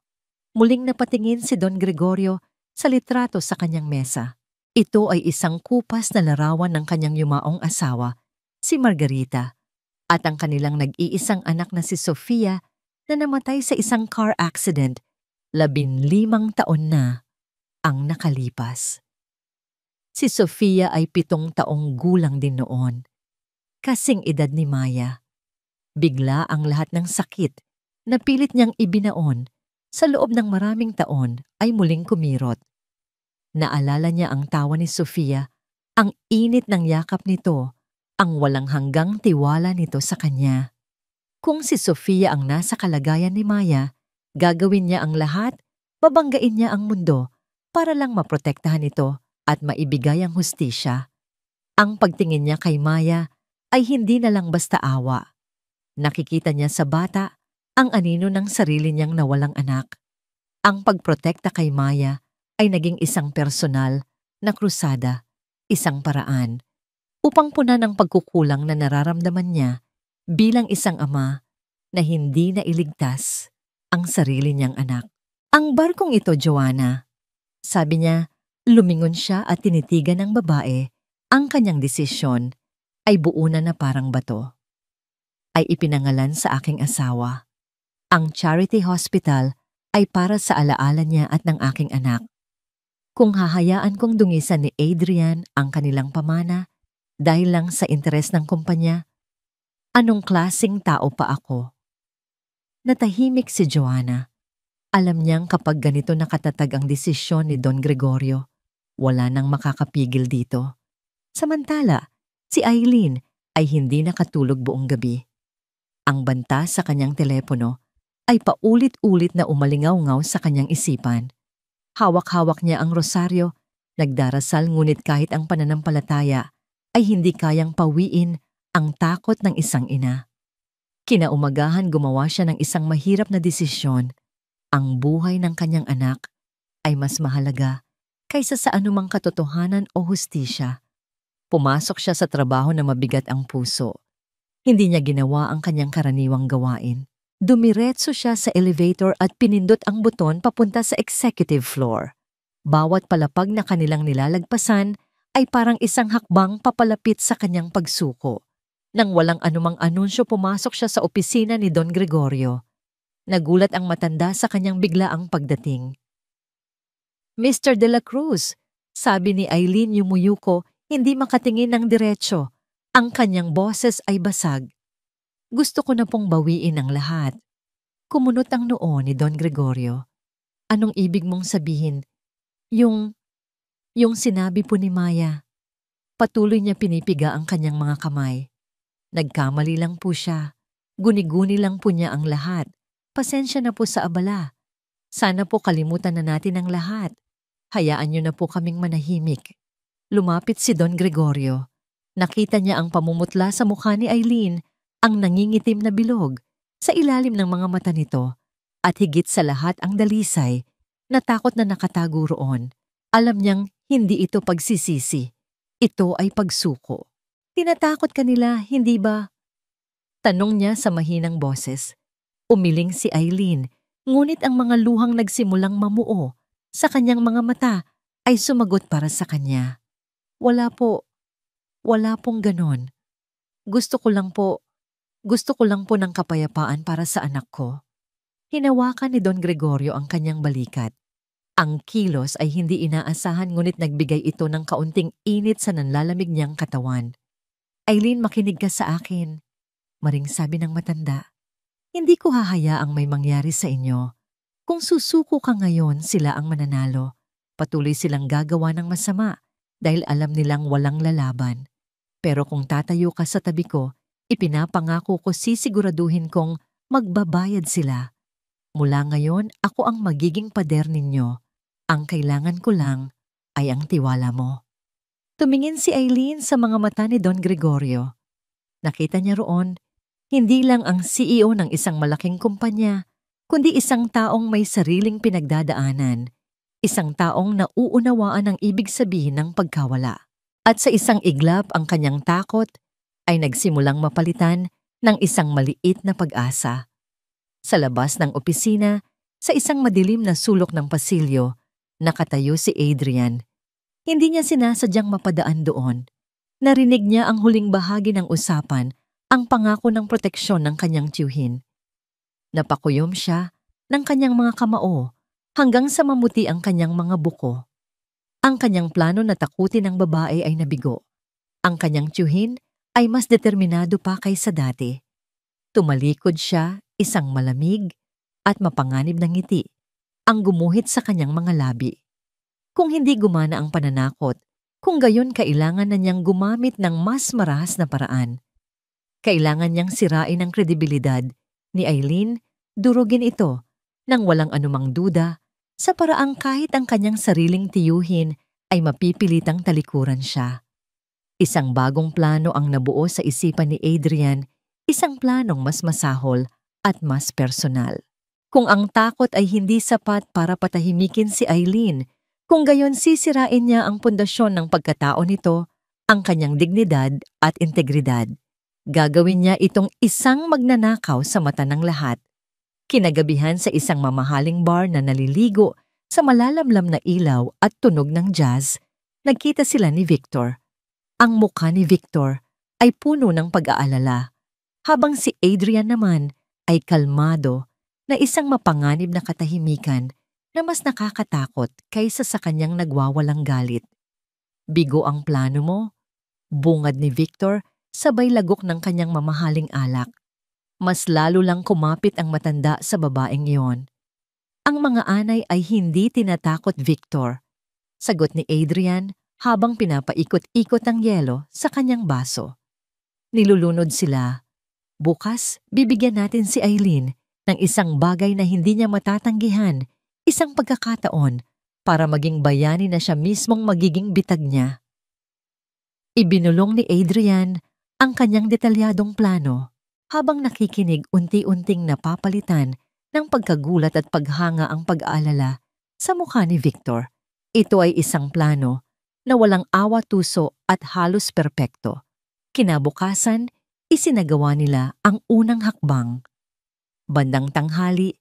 Muling napatingin si Don Gregorio sa litrato sa kanyang mesa. Ito ay isang kupas na larawan ng kanyang yumaong asawa, si Margarita, at ang kanilang nag-iisang anak na si Sofia na namatay sa isang car accident 15 taon na ang nakalipas. Si Sofia ay 7 taong gulang din noon, kasing edad ni Maya. Bigla ang lahat ng sakit na pilit niyang ibinaon sa loob ng maraming taon ay muling kumirot. Naalala niya ang tawa ni Sofia, ang init ng yakap nito, ang walang hanggang tiwala nito sa kanya. Kung si Sofia ang nasa kalagayan ni Maya, gagawin niya ang lahat, babanggain niya ang mundo para lang maprotektahan ito at maibigay ang hustisya. Ang pagtingin niya kay Maya ay hindi na lang basta awa. Nakikita niya sa bata ang anino ng sarili niyang nawalang anak. Ang pagprotekta kay Maya ay naging isang personal na krusada, isang paraan, upang punan ang pagkukulang na nararamdaman niya bilang isang ama na hindi na iligtas ang sarili niyang anak. Ang barkong ito, Joanna, sabi niya, lumingon siya at tinitigan ng babae, ang kanyang desisyon ay buo na parang bato. Ay ipinangalan sa aking asawa. Ang charity hospital ay para sa alaala niya at ng aking anak. Kung hahayaan kong dungisan ni Adrian ang kanilang pamana dahil lang sa interes ng kumpanya, anong klaseng tao pa ako? Natahimik si Joanna. Alam niyang kapag ganito nakatatag ang desisyon ni Don Gregorio, wala nang makakapigil dito. Samantala, si Eileen ay hindi nakatulog buong gabi. Ang banta sa kanyang telepono ay paulit-ulit na umalingaw-ngaw sa kanyang isipan. Hawak-hawak niya ang rosaryo, nagdarasal ngunit kahit ang pananampalataya ay hindi kayang pawiin ang takot ng isang ina. Kinaumagahan gumawa siya ng isang mahirap na desisyon. Ang buhay ng kanyang anak ay mas mahalaga kaysa sa anumang katotohanan o hustisya. Pumasok siya sa trabaho na mabigat ang puso. Hindi niya ginawa ang kanyang karaniwang gawain. Dumiretso siya sa elevator at pinindot ang buton papunta sa executive floor. Bawat palapag na kanilang nilalagpasan ay parang isang hakbang papalapit sa kanyang pagsuko. Nang walang anumang anunsyo, pumasok siya sa opisina ni Don Gregorio. Nagulat ang matanda sa kanyang biglaang pagdating. Mr. De La Cruz, sabi ni Eileen yumuyuko, hindi makatingin ng diretso. Ang kanyang boses ay basag. Gusto ko na pong bawiin ang lahat. Kumunot ang noo ni Don Gregorio. Anong ibig mong sabihin? Yung sinabi po ni Maya. Patuloy niya pinipiga ang kanyang mga kamay. Nagkamali lang po siya. Guni-guni lang po niya ang lahat. Pasensya na po sa abala. Sana po kalimutan na natin ang lahat. Hayaan niyo na po kaming manahimik. Lumapit si Don Gregorio. Nakita niya ang pamumutla sa mukha ni Eileen, ang nangingitim na bilog sa ilalim ng mga mata nito, at higit sa lahat ang dalisay, natakot na nakatago roon. Alam niyang hindi ito pagsisisi. Ito ay pagsuko. Tinatakot ka nila, hindi ba? Tanong niya sa mahinang boses. Umiling si Eileen, ngunit ang mga luhang nagsimulang mamuo sa kanyang mga mata ay sumagot para sa kanya. Wala pong ganon. Gusto ko lang po ng kapayapaan para sa anak ko. Hinawakan ni Don Gregorio ang kanyang balikat. Ang kilos ay hindi inaasahan ngunit nagbigay ito ng kaunting init sa nanlalamig niyang katawan. Eileen, makinig ka sa akin. Maring sabi ng matanda. Hindi ko hahayaang may mangyari sa inyo. Kung susuko ka ngayon, sila ang mananalo. Patuloy silang gagawa ng masama dahil alam nilang walang lalaban. Pero kung tatayo ka sa tabi ko, ipinapangako ko sisiguraduhin kong magbabayad sila. Mula ngayon, ako ang magiging pader ninyo. Ang kailangan ko lang ay ang tiwala mo. Tumingin si Eileen sa mga mata ni Don Gregorio. Nakita niya roon, hindi lang ang CEO ng isang malaking kumpanya, kundi isang taong may sariling pinagdadaanan, isang taong nauunawaan ang ibig sabihin ng pagkawala. At sa isang iglap ang kanyang takot ay nagsimulang mapalitan ng isang maliit na pag-asa. Sa labas ng opisina, sa isang madilim na sulok ng pasilyo, nakatayo si Adrian. Hindi niya sinasadyang mapadaan doon. Narinig niya ang huling bahagi ng usapan, ang pangako ng proteksyon ng kanyang tiyuhin. Napakuyom siya ng kanyang mga kamao hanggang sa mamuti ang kanyang mga buko. Ang kanyang plano na takutin ng babae ay nabigo. Ang kanyang tiyuhin ay mas determinado pa kaysa dati. Tumalikod siya, isang malamig at mapanganib na ngiti ang gumuhit sa kanyang mga labi. Kung hindi gumana ang pananakot, kung gayon kailangan na niyang gumamit ng mas marahas na paraan. Kailangan niyang sirain ang kredibilidad ni Eileen, durugin ito nang walang anumang duda sa paraang kahit ang kanyang sariling tiyuhin ay mapipilitang talikuran siya. Isang bagong plano ang nabuo sa isipan ni Adrian, isang planong mas masahol at mas personal. Kung ang takot ay hindi sapat para patahimikin si Eileen, kung gayon sisirain niya ang pundasyon ng pagkatao nito, ang kanyang dignidad at integridad. Gagawin niya itong isang magnanakaw sa mata ng lahat. Kinagabihan sa isang mamahaling bar na naliligo sa malalamlam na ilaw at tunog ng jazz, nagkita sila ni Victor. Ang mukha ni Victor ay puno ng pag-aalala, habang si Adrian naman ay kalmado na isang mapanganib na katahimikan na mas nakakatakot kaysa sa kanyang nagwawalang galit. Bigo ang plano mo? Bungad ni Victor sabay lagok ng kanyang mamahaling alak. Mas lalo lang kumapit ang matanda sa babaeng iyon. Ang mga anay ay hindi tinatakot, Victor, sagot ni Adrian habang pinapaikot-ikot ang yelo sa kanyang baso. Nilulunod sila. Bukas, bibigyan natin si Eileen ng isang bagay na hindi niya matatanggihan, isang pagkakataon para maging bayani na siya mismong magiging bitag niya. Ibinulong ni Adrian ang kanyang detalyadong plano habang nakikinig unti-unting napapalitan ng pagkagulat at paghanga ang pag-aalala sa mukha ni Victor. Ito ay isang plano na walang awa-tuso at halos perpekto. Kinabukasan, isinagawa nila ang unang hakbang. Bandang tanghali,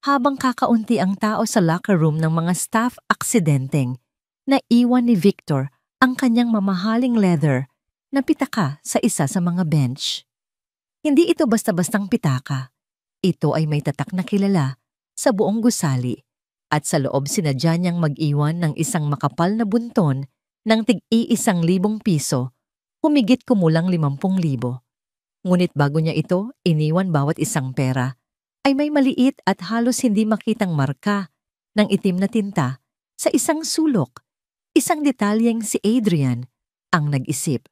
habang kakaunti ang tao sa locker room ng mga staff aksidenteng, naiwan ni Victor ang kanyang mamahaling leather na pitaka sa isa sa mga bench. Hindi ito basta-bastang pitaka. Ito ay may tatak na kilala sa buong gusali at sa loob sinadya niyang mag-iwan ng isang makapal na bunton ng tig-1,000 piso, humigit kumulang 50,000. Ngunit bago niya ito iniwan bawat isang pera, ay may maliit at halos hindi makitang marka ng itim na tinta sa isang sulok, isang detalyeng si Adrian ang nag-isip.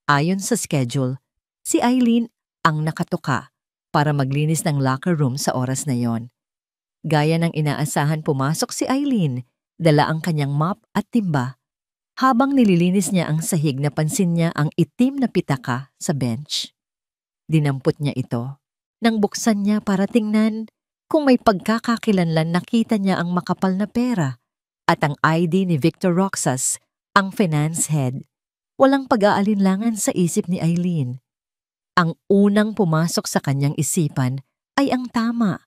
Ayon sa schedule, si Eileen ang nakatuka para maglinis ng locker room sa oras na yon. Gaya ng inaasahan, pumasok si Eileen, dala ang kanyang mop at timba. Habang nililinis niya ang sahig, napansin niya ang itim na pitaka sa bench. Dinampot niya ito. Nang buksan niya para tingnan, kung may pagkakakilanlan, nakita niya ang makapal na pera at ang ID ni Victor Roxas, ang finance head. Walang pag-aalinlangan sa isip ni Eileen. Ang unang pumasok sa kanyang isipan ay ang tama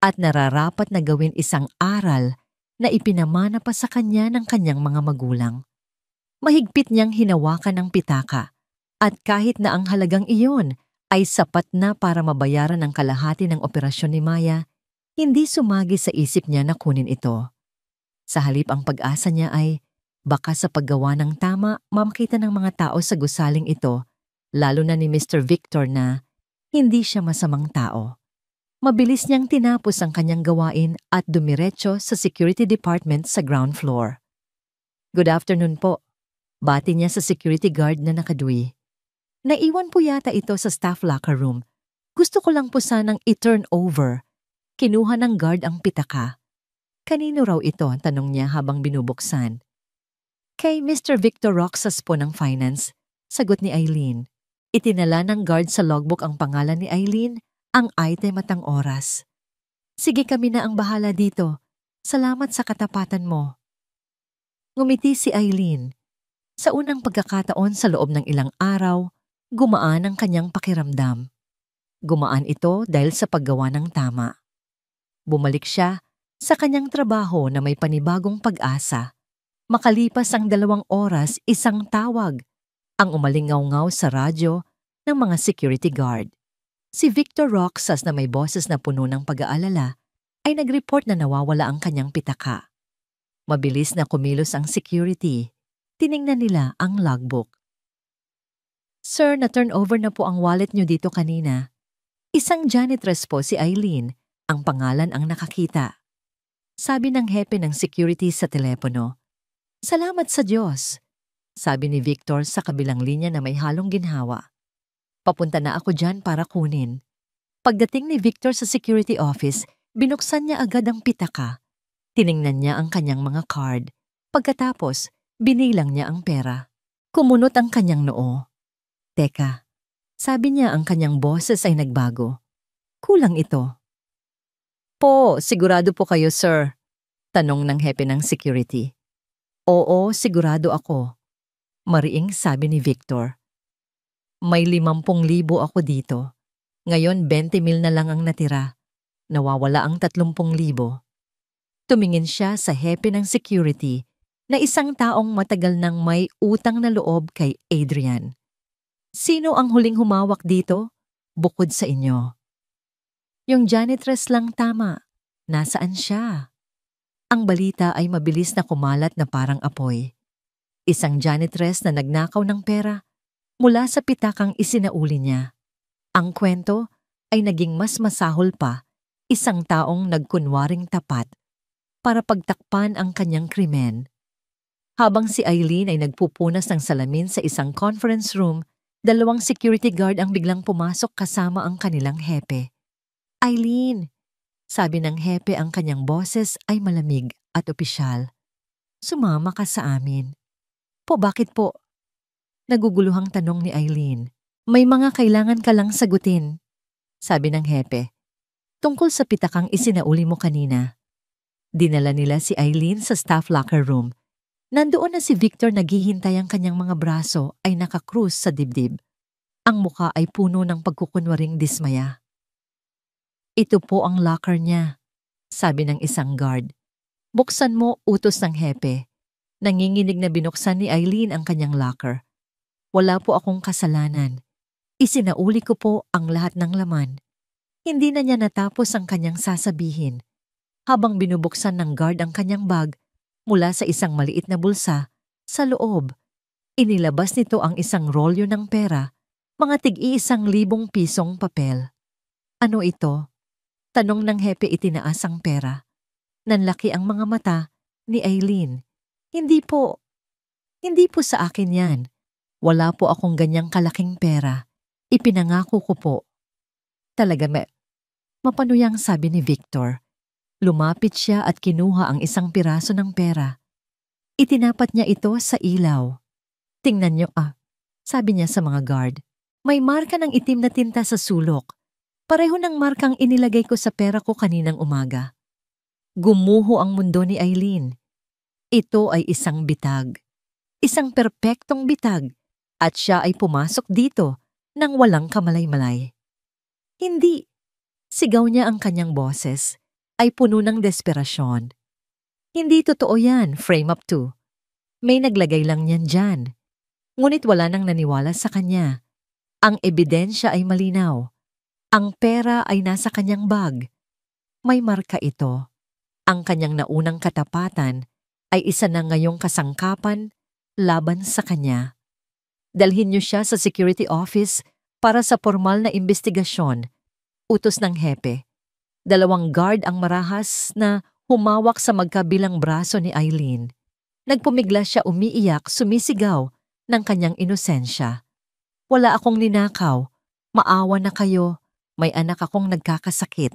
at nararapat na gawin isang aral na ipinamana pa sa kanya ng kanyang mga magulang. Mahigpit niyang hinawakan ang pitaka at kahit na ang halagang iyon ay sapat na para mabayaran ang kalahati ng operasyon ni Maya, hindi sumagi sa isip niya na kunin ito. Sa halip, ang pag-asa niya ay baka sa paggawa ng tama makita ng mga tao sa gusaling ito, lalo na ni Mr. Victor na hindi siya masamang tao. Mabilis niyang tinapos ang kanyang gawain at dumiretso sa security department sa ground floor. "Good afternoon po," bati niya sa security guard na nakadui. "Naiwan po yata ito sa staff locker room. Gusto ko lang po sanang i-turn over." Kinuha ng guard ang pitaka. "Kanino raw ito?" tanong niya habang binubuksan. "Kay Mr. Victor Roxas po ng finance," sagot ni Eileen. Itinala ng guard sa logbook ang pangalan ni Eileen, ang item at ang oras. "Sige, kami na ang bahala dito. Salamat sa katapatan mo. Ngumiti si Eileen. Sa unang pagkakataon sa loob ng ilang araw, gumaan ang kanyang pakiramdam. Gumaan ito dahil sa paggawa ng tama. Bumalik siya sa kanyang trabaho na may panibagong pag-asa. Makalipas ang 2 oras, isang tawag ang umalingaw-ngaw sa radyo ng mga security guard. Si Victor Roxas na may boses na puno ng pag-aalala ay nag-report na nawawala ang kanyang pitaka. Mabilis na kumilos ang security. Tiningnan nila ang logbook. Sir, na-turn over na po ang wallet niyo dito kanina. Isang janitress po si Eileen, ang pangalan ang nakakita. Sabi ng hepe ng security sa telepono. Salamat sa Diyos, sabi ni Victor sa kabilang linya na may halong ginhawa. Papunta na ako dyan para kunin. Pagdating ni Victor sa security office, binuksan niya agad ang pitaka. Tiningnan niya ang kanyang mga card. Pagkatapos, binilang niya ang pera. Kumunot ang kanyang noo. Teka, sabi niya ang kanyang boses ay nagbago. Kulang ito. Po, sigurado po kayo, sir? Tanong ng hepe ng security. Oo, sigurado ako. Mariing sabi ni Victor. May 50,000 ako dito. Ngayon 20,000 na lang ang natira. Nawawala ang 30,000. Tumingin siya sa hepe ng security na isang taong matagal nang may utang na loob kay Adrian. Sino ang huling humawak dito? Bukod sa inyo. Yung janitress lang tama. Nasaan siya? Ang balita ay mabilis na kumalat na parang apoy. Isang janitress na nagnakaw ng pera mula sa pitakang isinauli niya. Ang kwento ay naging mas masahol pa, isang taong nagkunwaring tapat para pagtakpan ang kanyang krimen. Habang si Eileen ay nagpupunas ng salamin sa isang conference room, 2 security guard ang biglang pumasok kasama ang kanilang hepe. Eileen, sabi ng hepe, ang kanyang boses ay malamig at opisyal. Sumama ka sa amin. Po, bakit po? Naguguluhang tanong ni Eileen. May mga kailangan ka lang sagutin, sabi ng hepe. Tungkol sa pitakang isinauli mo kanina. Dinala nila si Eileen sa staff locker room. Nandoon na si Victor, naghihintay, ang kanyang mga braso ay nakakrus sa dibdib. Ang muka ay puno ng pagkukunwaring dismaya. Ito po ang locker niya, sabi ng isang guard. Buksan mo, utos ng hepe. Nanginginig na binuksan ni Eileen ang kanyang locker. Wala po akong kasalanan. Isinauli ko po ang lahat ng laman. Hindi na niya natapos ang kanyang sasabihin. Habang binubuksan ng guard ang kanyang bag, mula sa isang maliit na bulsa, sa loob, inilabas nito ang isang rolyo ng pera, mga tig-1,000 pisong papel. Ano ito? Tanong ng hepe, itinaas ang pera. Nanlaki ang mga mata ni Eileen. Hindi po sa akin yan. Wala po akong ganyang kalaking pera. Ipinangako ko po. Talaga mapanuyang sabi ni Victor. Lumapit siya at kinuha ang isang piraso ng pera. Itinapat niya ito sa ilaw. Tingnan niyo sabi niya sa mga guard. May marka ng itim na tinta sa sulok. Pareho ng markang inilagay ko sa pera ko kaninang umaga. Gumuho ang mundo ni Eileen. Ito ay isang bitag. Isang perpektong bitag. At siya ay pumasok dito nang walang kamalay-malay. Hindi. Sigaw niya, ang kanyang boses ay puno ng desperasyon. Hindi totoo yan, frame up to. May naglagay lang niyan dyan. Ngunit wala nang naniwala sa kanya. Ang ebidensya ay malinaw. Ang pera ay nasa kanyang bag. May marka ito. Ang kanyang naunang katapatan ay isa na ngayong kasangkapan laban sa kanya. Dalhin niyo siya sa security office para sa formal na investigasyon. Utos ng hepe. 2 guard ang marahas na humawak sa magkabilang braso ni Eileen. Nagpumigla siya, umiiyak, sumisigaw ng kanyang inosensya. Wala akong ninakaw. Maawa na kayo. May anak akong nagkakasakit.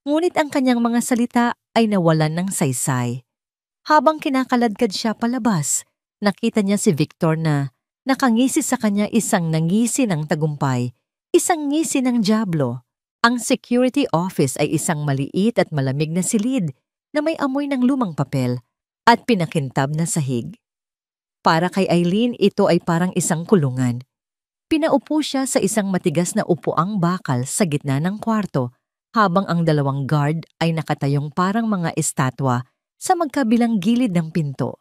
Ngunit ang kanyang mga salita ay nawalan ng saysay. Habang kinakaladkad siya palabas, nakita niya si Victor na nakangisi sa kanya, isang nangisi ng tagumpay, isang ngisi ng dyablo. Ang security office ay isang maliit at malamig na silid, na may amoy ng lumang papel at pinakintab na sahig. Para kay Eileen, ito ay parang isang kulungan. Pinaupo siya sa isang matigas na upuang bakal sa gitna ng kwarto habang ang dalawang guard ay nakatayong parang mga estatwa sa magkabilang gilid ng pinto.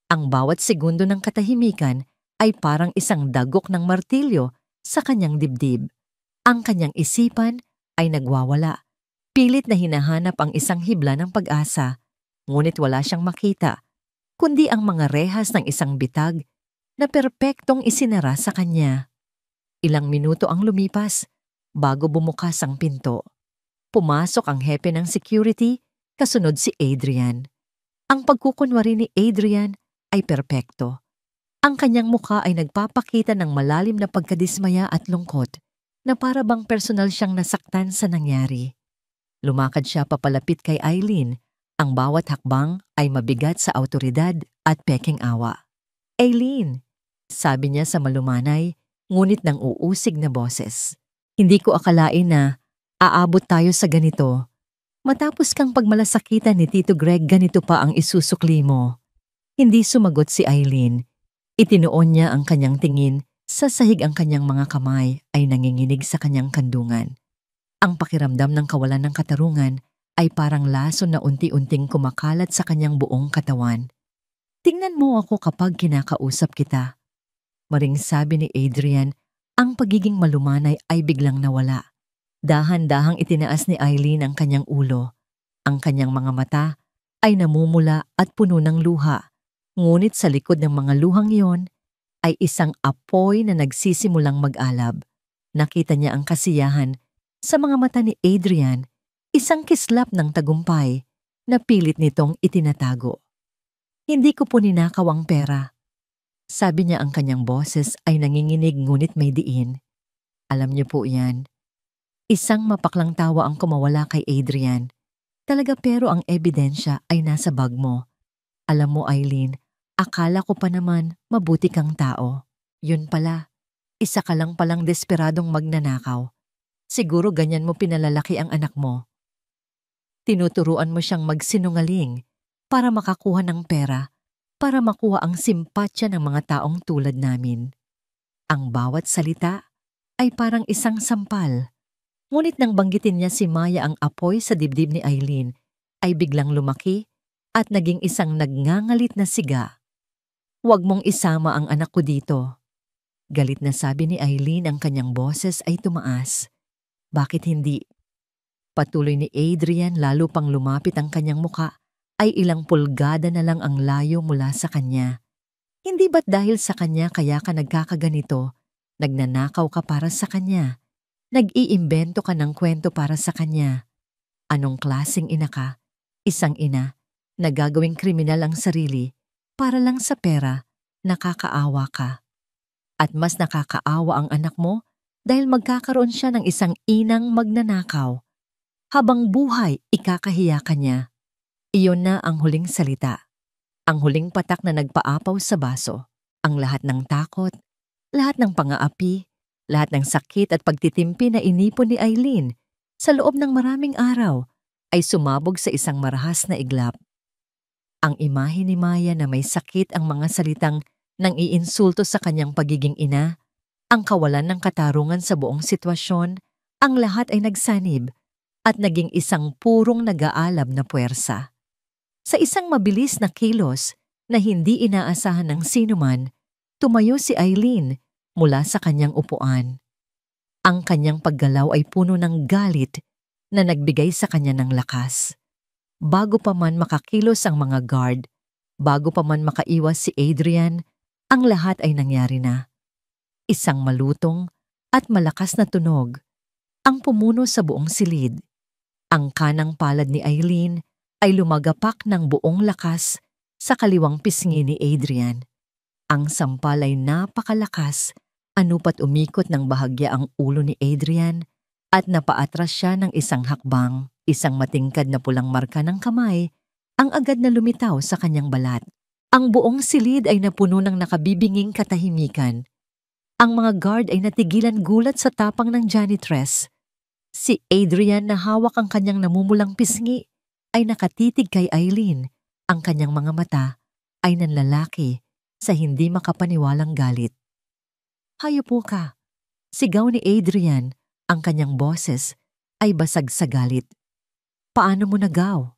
Ang bawat segundo ng katahimikan ay parang isang dagok ng martilyo sa kanyang dibdib. Ang kanyang isipan ay nagwawala. Pilit na hinahanap ang isang hibla ng pag-asa, ngunit wala siyang makita, kundi ang mga rehas ng isang bitag na perpektong isinara sa kanya. Ilang minuto ang lumipas bago bumukas ang pinto. Pumasok ang hepe ng security, kasunod si Adrian. Ang pagkukunwari ni Adrian ay perpekto. Ang kanyang mukha ay nagpapakita ng malalim na pagkadismaya at lungkot na para bang personal siyang nasaktan sa nangyari. Lumakad siya papalapit kay Eileen. Ang bawat hakbang ay mabigat sa awtoridad at pekeng awa. "Eileen," sabi niya sa malumanay, ngunit nang uusig na boses. "Hindi ko akalain na aabot tayo sa ganito. Matapos kang pagmalasakitan ni Tito Greg, ganito pa ang isusukli mo." Hindi sumagot si Eileen. Itinuon niya ang kanyang tingin sa sahig, ang kanyang mga kamay ay nanginginig sa kanyang kandungan. Ang pakiramdam ng kawalan ng katarungan ay parang lason na unti-unting kumakalat sa kanyang buong katawan. "Tingnan mo ako kapag kinakausap kita." Maring sabi ni Adrian, ang pagiging malumanay ay biglang nawala. Dahan-dahang itinaas ni Eileen ang kanyang ulo. Ang kanyang mga mata ay namumula at puno ng luha. Ngunit sa likod ng mga luhang iyon ay isang apoy na nagsisimulang mag-alab. Nakita niya ang kasiyahan sa mga mata ni Adrian, isang kislap ng tagumpay na pilit nitong itinatago. "Hindi ko po ninakaw ang pera." Sabi niya, ang kanyang boses ay nanginginig ngunit may diin. "Alam niyo po yan." Isang mapaklang tawa ang kumawala kay Adrian. "Talaga, pero ang ebidensya ay nasa bag mo. Alam mo, Eileen, akala ko pa naman mabuti kang tao. Yun pala, isa ka lang palang desperadong magnanakaw. Siguro ganyan mo pinalalaki ang anak mo. Tinuturuan mo siyang magsinungaling para makakuha ng pera, para makuha ang simpatya ng mga taong tulad namin." Ang bawat salita ay parang isang sampal. Ngunit nang banggitin niya si Maya, ang apoy sa dibdib ni Eileen ay biglang lumaki at naging isang nagngangalit na siga. "Huwag mong isama ang anak ko dito." Galit na sabi ni Eileen, ang kanyang boses ay tumaas. "Bakit hindi?" Patuloy ni Adrian, lalo pang lumapit ang kanyang muka, ay ilang pulgada na lang ang layo mula sa kanya. "Hindi ba't dahil sa kanya kaya ka nagkakaganito? Nagnanakaw ka para sa kanya. Nag-iimbento ka ng kwento para sa kanya. Anong klaseng ina ka? Isang ina na gagawing kriminal ang sarili para lang sa pera. Nakakaawa ka. At mas nakakaawa ang anak mo dahil magkakaroon siya ng isang inang magnanakaw. Habang buhay, ikakahiya ka niya." Iyon na ang huling salita. Ang huling patak na nagpaapaw sa baso. Ang lahat ng takot, lahat ng pangaapi, lahat ng sakit at pagtitimpi na inipon ni Eileen sa loob ng maraming araw ay sumabog sa isang marahas na iglap. Ang imahe ni Maya na may sakit, ang mga salitang nang iinsulto sa kanyang pagiging ina, ang kawalan ng katarungan sa buong sitwasyon, ang lahat ay nagsanib at naging isang purong nag-aalab na puwersa. Sa isang mabilis na kilos na hindi inaasahan ng sinuman, tumayo si Eileen mula sa kanyang upuan. Ang kanyang paggalaw ay puno ng galit na nagbigay sa kanya ng lakas. Bago pa man makakilos ang mga guard, bago pa man makaiwas si Adrian, ang lahat ay nangyari na. Isang malutong at malakas na tunog ang pumuno sa buong silid. Ang kanang palad ni Eileen ay lumagapak ng buong lakas sa kaliwang pisngi ni Adrian. Ang sampal ay napakalakas, anupat umikot ng bahagya ang ulo ni Adrian at napaatras siya ng isang hakbang. Isang matingkad na pulang marka ng kamay ang agad na lumitaw sa kanyang balat. Ang buong silid ay napuno ng nakabibinging katahimikan. Ang mga guard ay natigilan gulat sa tapang ng janitress. Si Adrian, na hawak ang kanyang namumulang pisngi, ay nakatitig kay Eileen. Ang kanyang mga mata ay nanlalaki sa hindi makapaniwalang galit. "Hayop po ka!" Sigaw ni Adrian. Ang kanyang boses ay basag sa galit. "Paano mo nagaw?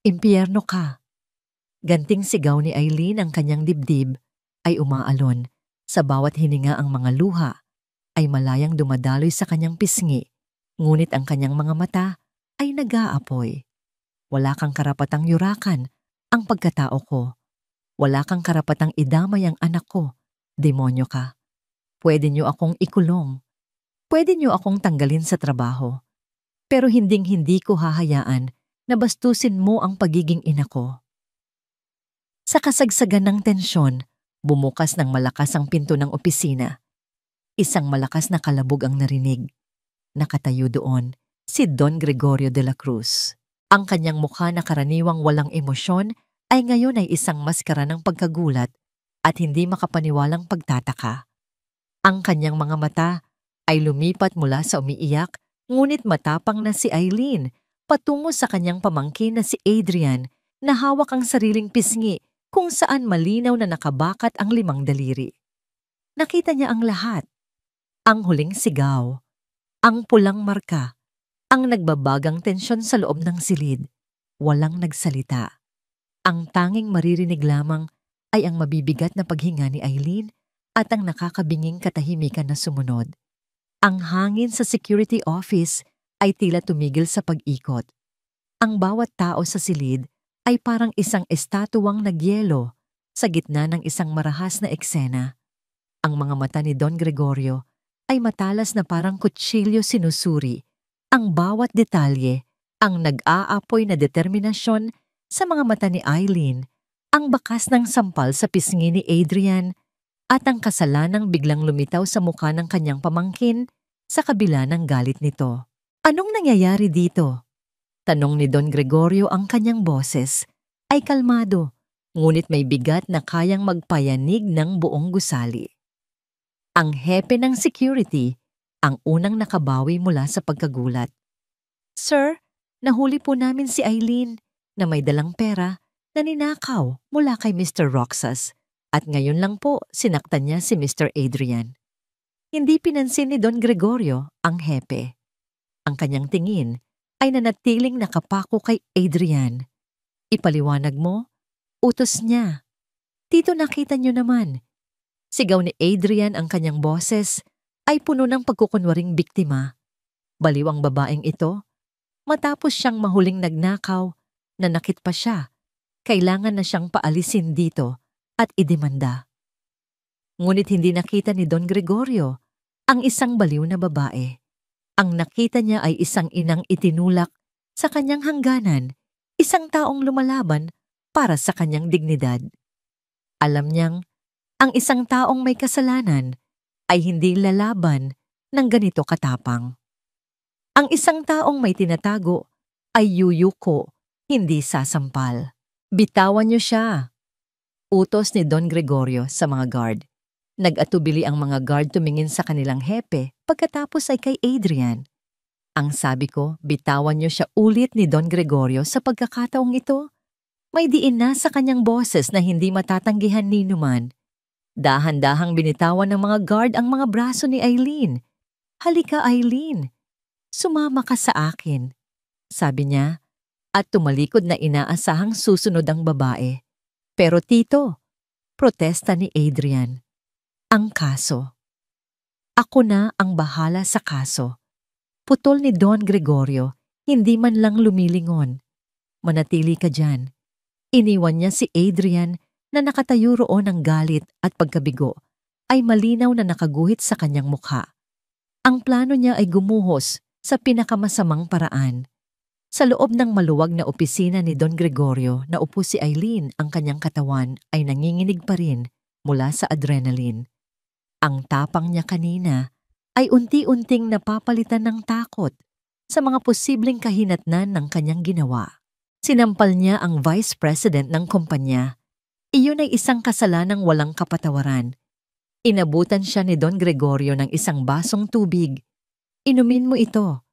Impyerno ka!" Ganting sigaw ni Eileen. Ang kanyang dibdib ay umaalon. Sa bawat hininga ang mga luha ay malayang dumadaloy sa kanyang pisngi. Ngunit ang kanyang mga mata ay nag-aapoy. "Wala kang karapatang yurakan ang pagkatao ko. Wala kang karapatang idamay ang anak ko. Demonyo ka. Pwede niyo akong ikulong. Pwede niyo akong tanggalin sa trabaho. Pero hinding-hindi ko hahayaan na bastusin mo ang pagiging ina ko." Sa kasagsagan ng tensyon, bumukas ng malakas ang pinto ng opisina. Isang malakas na kalabog ang narinig. Nakatayo doon si Don Gregorio de la Cruz. Ang kanyang mukha na karaniwang walang emosyon ay ngayon ay isang maskara ng pagkagulat at hindi makapaniwalang pagtataka. Ang kanyang mga mata ay lumipat mula sa umiiyak, ngunit matapang na si Eileen patungo sa kanyang pamangkin na si Adrian na hawak ang sariling pisngi kung saan malinaw na nakabakat ang 5 daliri. Nakita niya ang lahat. Ang huling sigaw, ang pulang marka, ang nagbabagang tensyon sa loob ng silid. Walang nagsalita. Ang tanging maririnig lamang ay ang mabibigat na paghinga ni Eileen at ang nakakabinging katahimikan na sumunod. Ang hangin sa security office ay tila tumigil sa pag-ikot. Ang bawat tao sa silid ay parang isang estatuwang nagyelo sa gitna ng isang marahas na eksena. Ang mga mata ni Don Gregorio ay matalas na parang kutsilyo sinusuri. Ang bawat detalye, ang nag-aapoy na determinasyon sa mga mata ni Eileen, ang bakas ng sampal sa pisngi ni Adrian, at ang kasalanang biglang lumitaw sa mukha ng kanyang pamangkin sa kabila ng galit nito. "Anong nangyayari dito?" Tanong ni Don Gregorio. Ang kanyang boses ay kalmado, ngunit may bigat na kayang magpayanig ng buong gusali. Ang hepe ng security ang unang nakabawi mula sa pagkagulat. "Sir, nahuli po namin si Eileen na may dalang pera na ninakaw mula kay Mr. Roxas at ngayon lang po sinaktan niya si Mr. Adrian." Hindi pinansin ni Don Gregorio ang hepe. Ang kanyang tingin ay nanatiling nakapako kay Adrian. "Ipaliwanag mo? Utos niya." "Tito, nakita niyo naman." Sigaw ni Adrian. Ang kanyang boses ay puno ng pagkukunwaring biktima. Baliw ang babaeng ito. Matapos siyang mahuling nagnakaw, nanakit pa siya. Kailangan na siyang paalisin dito at idemanda. Ngunit hindi nakita ni Don Gregorio ang isang baliw na babae. Ang nakita niya ay isang inang itinulak sa kanyang hangganan, isang taong lumalaban para sa kanyang dignidad. Alam niyang ang isang taong may kasalanan ay hindi lalaban ng ganito katapang. Ang isang taong may tinatago ay yuyuko, hindi sasampal. "Bitawan niyo siya," utos ni Don Gregorio sa mga guard. Nag-atubili ang mga guard tumingin sa kanilang hepe, pagkatapos ay kay Adrian. "Ang sabi ko, bitawan niyo siya," ulit ni Don Gregorio. Sa pagkakataong ito, may diin na sa kanyang boses na hindi matatanggihan ni numan. Dahan-dahang binitawan ng mga guard ang mga braso ni Eileen. "Halika, Eileen. Sumama ka sa akin," sabi niya, at tumalikod na inaasahang susunod ang babae. "Pero tito," protesta ni Adrian, "ang kaso." "Ako na ang bahala sa kaso," putol ni Don Gregorio, hindi man lang lumilingon. "Manatili ka dyan." Iniwan niya si Adrian na nakatayo roon ng galit at pagkabigo ay malinaw na nakaguhit sa kanyang mukha. Ang plano niya ay gumuhos sa pinakamasamang paraan. Sa loob ng maluwag na opisina ni Don Gregorio, naupo si Eileen. Ang kanyang katawan ay nanginginig pa rin mula sa adrenaline. Ang tapang niya kanina ay unti-unting napapalitan ng takot sa mga posibleng kahinatnan ng kanyang ginawa. Sinampal niya ang vice president ng kumpanya. Iyon ay isang kasalanang walang kapatawaran. Inabutan siya ni Don Gregorio ng isang basong tubig. "Inumin mo ito."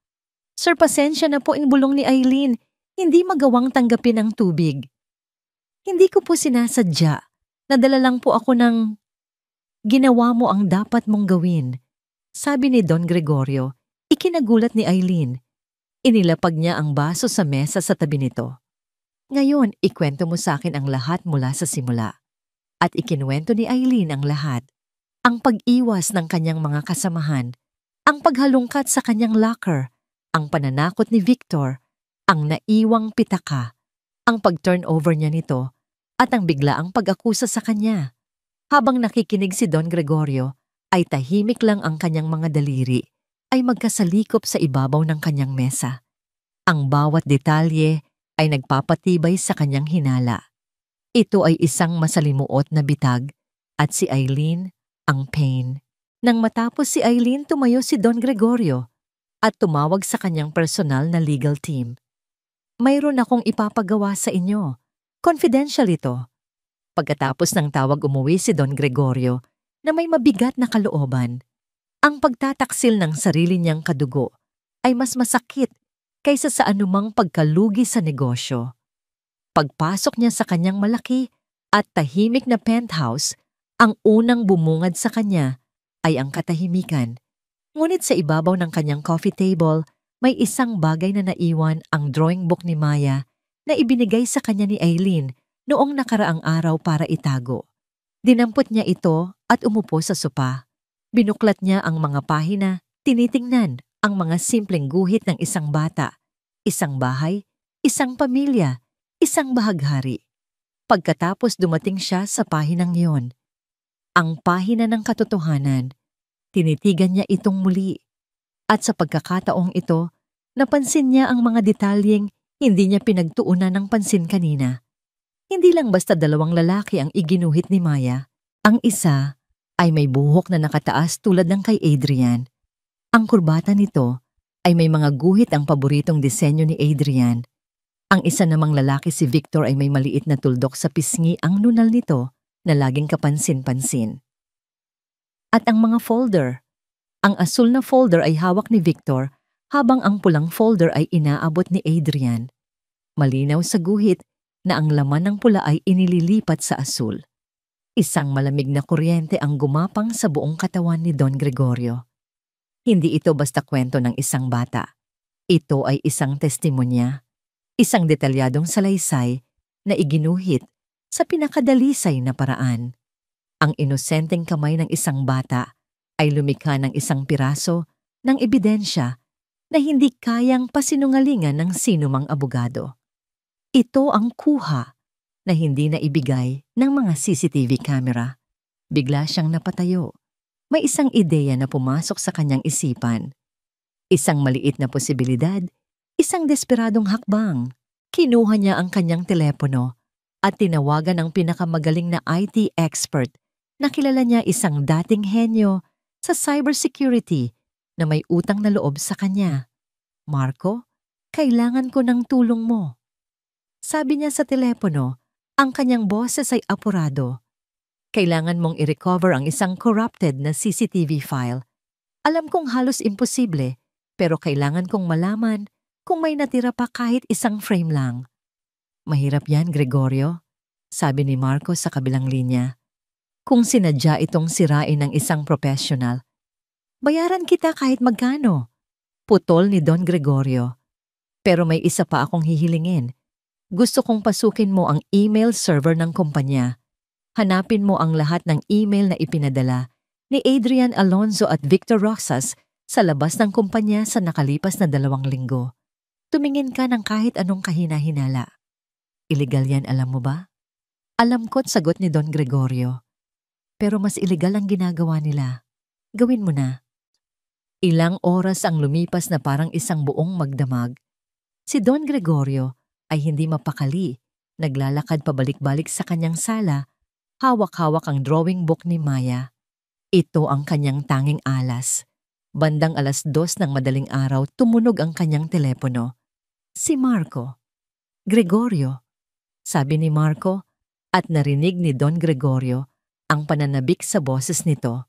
"Sir, pasensya na po," ang bulong ni Eileen. Hindi magawang tanggapin ang tubig. Hindi ko po sinasadya. Nadala lang po ako ng ginawa mo ang dapat mong gawin. Sabi ni Don Gregorio, ikinagulat ni Eileen. Inilapag niya ang baso sa mesa sa tabi nito. Ngayon, ikwento mo sa akin ang lahat mula sa simula. At ikinuwento ni Eileen ang lahat. Ang pag-iwas ng kanyang mga kasamahan, ang paghalungkat sa kanyang locker, ang pananakot ni Victor, ang naiwang pitaka, ang pag-turnover niya nito, at ang biglaang pag-akusa sa kanya. Habang nakikinig si Don Gregorio, ay tahimik lang ang kanyang mga daliri, ay magkasalikop sa ibabaw ng kanyang mesa. Ang bawat detalye ay nagpapatibay sa kanyang hinala. Ito ay isang masalimuot na bitag at si Eileen ang pain. Nang matapos si Eileen, tumayo si Don Gregorio at tumawag sa kanyang personal na legal team. Mayroon akong ipapagawa sa inyo. Confidential ito. Pagkatapos ng tawag, umuwi si Don Gregorio na may mabigat na kalooban. Ang pagtataksil ng sarili niyang kadugo ay mas masakit kaysa sa anumang pagkalugi sa negosyo. Pagpasok niya sa kanyang malaki at tahimik na penthouse, ang unang bumungad sa kanya ay ang katahimikan. Ngunit sa ibabaw ng kanyang coffee table, may isang bagay na naiwan, ang drawing book ni Maya na ibinigay sa kanya ni Eileen noong nakaraang araw para itago. Dinampot niya ito at umupo sa sopa. Binuklat niya ang mga pahina, tinitingnan ang mga simpleng guhit ng isang bata, isang bahay, isang pamilya, isang bahaghari. Pagkatapos dumating siya sa pahinang iyon. Ang pahina ng katotohanan, tinitigan niya itong muli. At sa pagkakataong ito, napansin niya ang mga detalyeng hindi niya pinagtuunan ng pansin kanina. Hindi lang basta dalawang lalaki ang iginuhit ni Maya. Ang isa ay may buhok na nakataas tulad ng kay Adrian. Ang kurbata nito ay may mga guhit, ang paboritong disenyo ni Adrian. Ang isa namang lalaki, si Victor, ay may maliit na tuldok sa pisngi, ang nunal nito na laging kapansin-pansin. At ang mga folder. Ang asul na folder ay hawak ni Victor habang ang pulang folder ay inaabot ni Adrian. Malinaw sa guhit na ang laman ng pula ay inililipat sa asul. Isang malamig na kuryente ang gumapang sa buong katawan ni Don Gregorio. Hindi ito basta kwento ng isang bata. Ito ay isang testimonya, isang detalyadong salaysay na iginuhit sa pinakadalisay na paraan. Ang inosenteng kamay ng isang bata ay lumikha ng isang piraso ng ebidensya na hindi kayang pasinungalingan ng sinumang abogado. Ito ang kuha na hindi na ibigay ng mga CCTV camera. Bigla siyang napatayo. May isang ideya na pumasok sa kanyang isipan. Isang maliit na posibilidad, isang desperadong hakbang. Kinuha niya ang kanyang telepono at tinawagan ang pinakamagaling na IT expert na kilala niya, isang dating henyo sa cybersecurity na may utang na loob sa kanya. Marco, kailangan ko ng tulong mo. Sabi niya sa telepono, ang kanyang boses ay apurado. Kailangan mong i-recover ang isang corrupted na CCTV file. Alam kong halos imposible, pero kailangan kong malaman kung may natira pa kahit isang frame lang. Mahirap yan, Gregorio, sabi ni Marco sa kabilang linya. Kung sinadya itong sirain ng isang professional, bayaran kita kahit magkano. Putol ni Don Gregorio. Pero may isa pa akong hihilingin. Gusto kong pasukin mo ang email server ng kumpanya. Hanapin mo ang lahat ng email na ipinadala ni Adrian Alonzo at Victor Roxas sa labas ng kumpanya sa nakalipas na 2 linggo. Tumingin ka ng kahit anong kahina-hinala. Illegal yan, alam mo ba? Alam ko't sagot ni Don Gregorio. Pero mas illegal ang ginagawa nila. Gawin mo na. Ilang oras ang lumipas na parang isang buong magdamag. Si Don Gregorio ay hindi mapakali. Naglalakad pabalik-balik sa kanyang sala, hawak-hawak ang drawing book ni Maya. Ito ang kanyang tanging alas. Bandang 2:00 ng madaling araw, tumunog ang kanyang telepono. Si Marco. Gregorio, sabi ni Marco, at narinig ni Don Gregorio ang pananabik sa boses nito.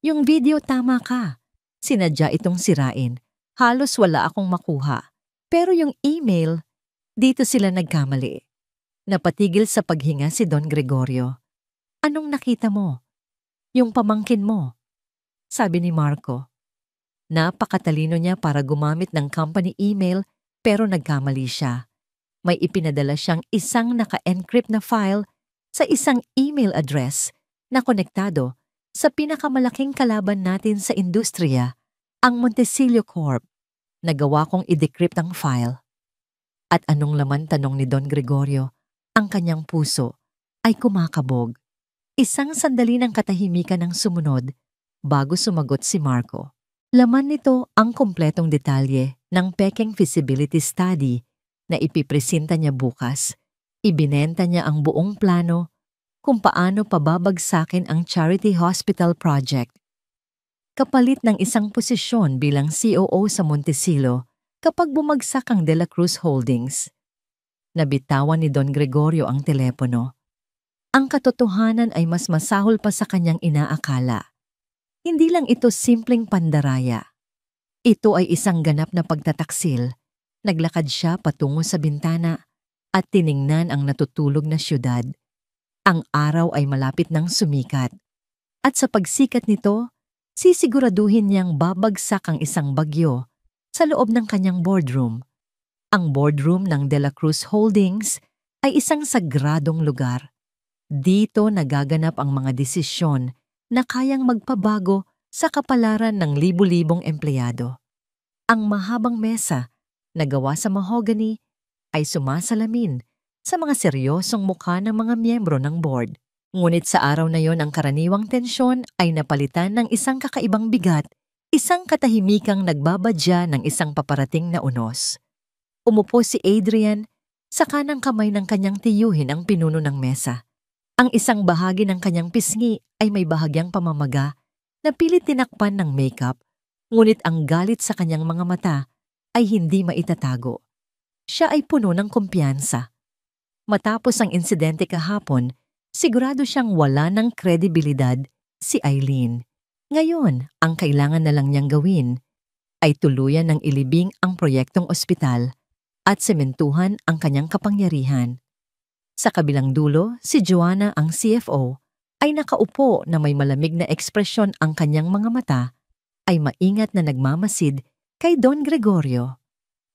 Yung video, tama ka. Sinadya itong sirain. Halos wala akong makuha. Pero yung email, Dito sila nagkamali. Napatigil sa paghinga si Don Gregorio. Anong nakita mo? Yung pamangkin mo, sabi ni Marco. Napakatalino niya para gumamit ng company email pero nagkamali siya. May ipinadala siyang isang naka-encrypt na file sa isang email address na konektado sa pinakamalaking kalaban natin sa industriya, ang Montesillo Corp. Nagawa kong i-decrypt ang file. At anong laman, tanong ni Don Gregorio? Ang kanyang puso ay kumakabog. Isang sandali ng katahimikan ang sumunod bago sumagot si Marco. Laman nito ang kumpletong detalye ng peking feasibility study na ipipresenta niya bukas. Ibinenta niya ang buong plano kung paano pababagsakin ang Charity Hospital Project. Kapalit ng isang posisyon bilang COO sa Montesillo kapag bumagsak ang De La Cruz Holdings. Nabitawan ni Don Gregorio ang telepono. Ang katotohanan ay mas masahol pa sa kanyang inaakala. Hindi lang ito simpleng pandaraya. Ito ay isang ganap na pagtataksil. Naglakad siya patungo sa bintana at tiningnan ang natutulog na syudad. Ang araw ay malapit ng sumikat. At sa pagsikat nito, sisiguraduhin niyang babagsak ang isang bagyo sa loob ng kanyang boardroom. Ang boardroom ng De La Cruz Holdings ay isang sagradong lugar. Dito nagaganap ang mga desisyon na kayang magpabago sa kapalaran ng libu-libong empleyado. Ang mahabang mesa na gawa sa mahogany ay sumasalamin sa mga seryosong mukha ng mga miyembro ng board. Ngunit sa araw na yon ang karaniwang tensyon ay napalitan ng isang kakaibang bigat, isang katahimikang nagbabadya ng isang paparating na unos. Umupo si Adrian sa kanang kamay ng kanyang tiyuhin ang pinuno ng mesa. Ang isang bahagi ng kanyang pisngi ay may bahagyang pamamaga na pilit tinakpan ng makeup, ngunit ang galit sa kanyang mga mata ay hindi maitatago. Siya ay puno ng kumpiyansa. Matapos ang insidente kahapon, sigurado siyang wala ng kredibilidad si Eileen. Ngayon, ang kailangan na lang niyang gawin ay tuluyan ng ilibing ang proyektong ospital at sementuhan ang kanyang kapangyarihan. Sa kabilang dulo, si Joanna, ang CFO, ay nakaupo na may malamig na ekspresyon ang kanyang mga mata, ay maingat na nagmamasid kay Don Gregorio.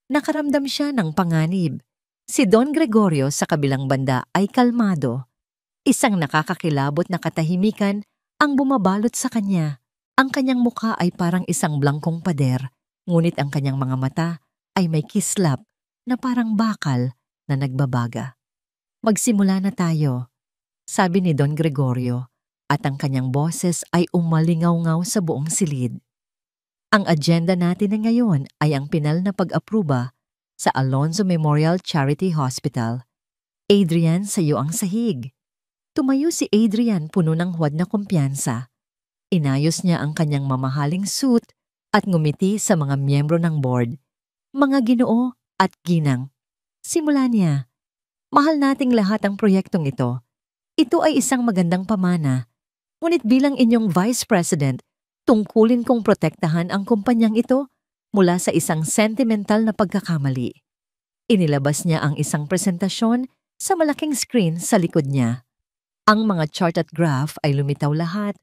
Nakaramdam siya ng panganib. Si Don Gregorio sa kabilang banda ay kalmado. Isang nakakakilabot na katahimikan ang bumabalot sa kanya. Ang kanyang mukha ay parang isang blangkong pader, ngunit ang kanyang mga mata ay may kislap na parang bakal na nagbabaga. Magsimula na tayo, sabi ni Don Gregorio, at ang kanyang boses ay umalingaw-ngaw sa buong silid. Ang agenda natin na ngayon ay ang pinal na pag-apruba sa Alonzo Memorial Charity Hospital. Adrian, sa iyo ang sahig. Tumayo si Adrian puno ng huwad na kumpiyansa. Inayos niya ang kanyang mamahaling suit at ngumiti sa mga miyembro ng board. Mga ginoo at ginang. Simula niya. Mahal nating lahat ang proyektong ito. Ito ay isang magandang pamana. Ngunit bilang inyong Vice President, tungkulin kong protektahan ang kumpanyang ito mula sa isang sentimental na pagkakamali. Inilabas niya ang isang presentasyon sa malaking screen sa likod niya. Ang mga chart at graph ay lumitaw lahat,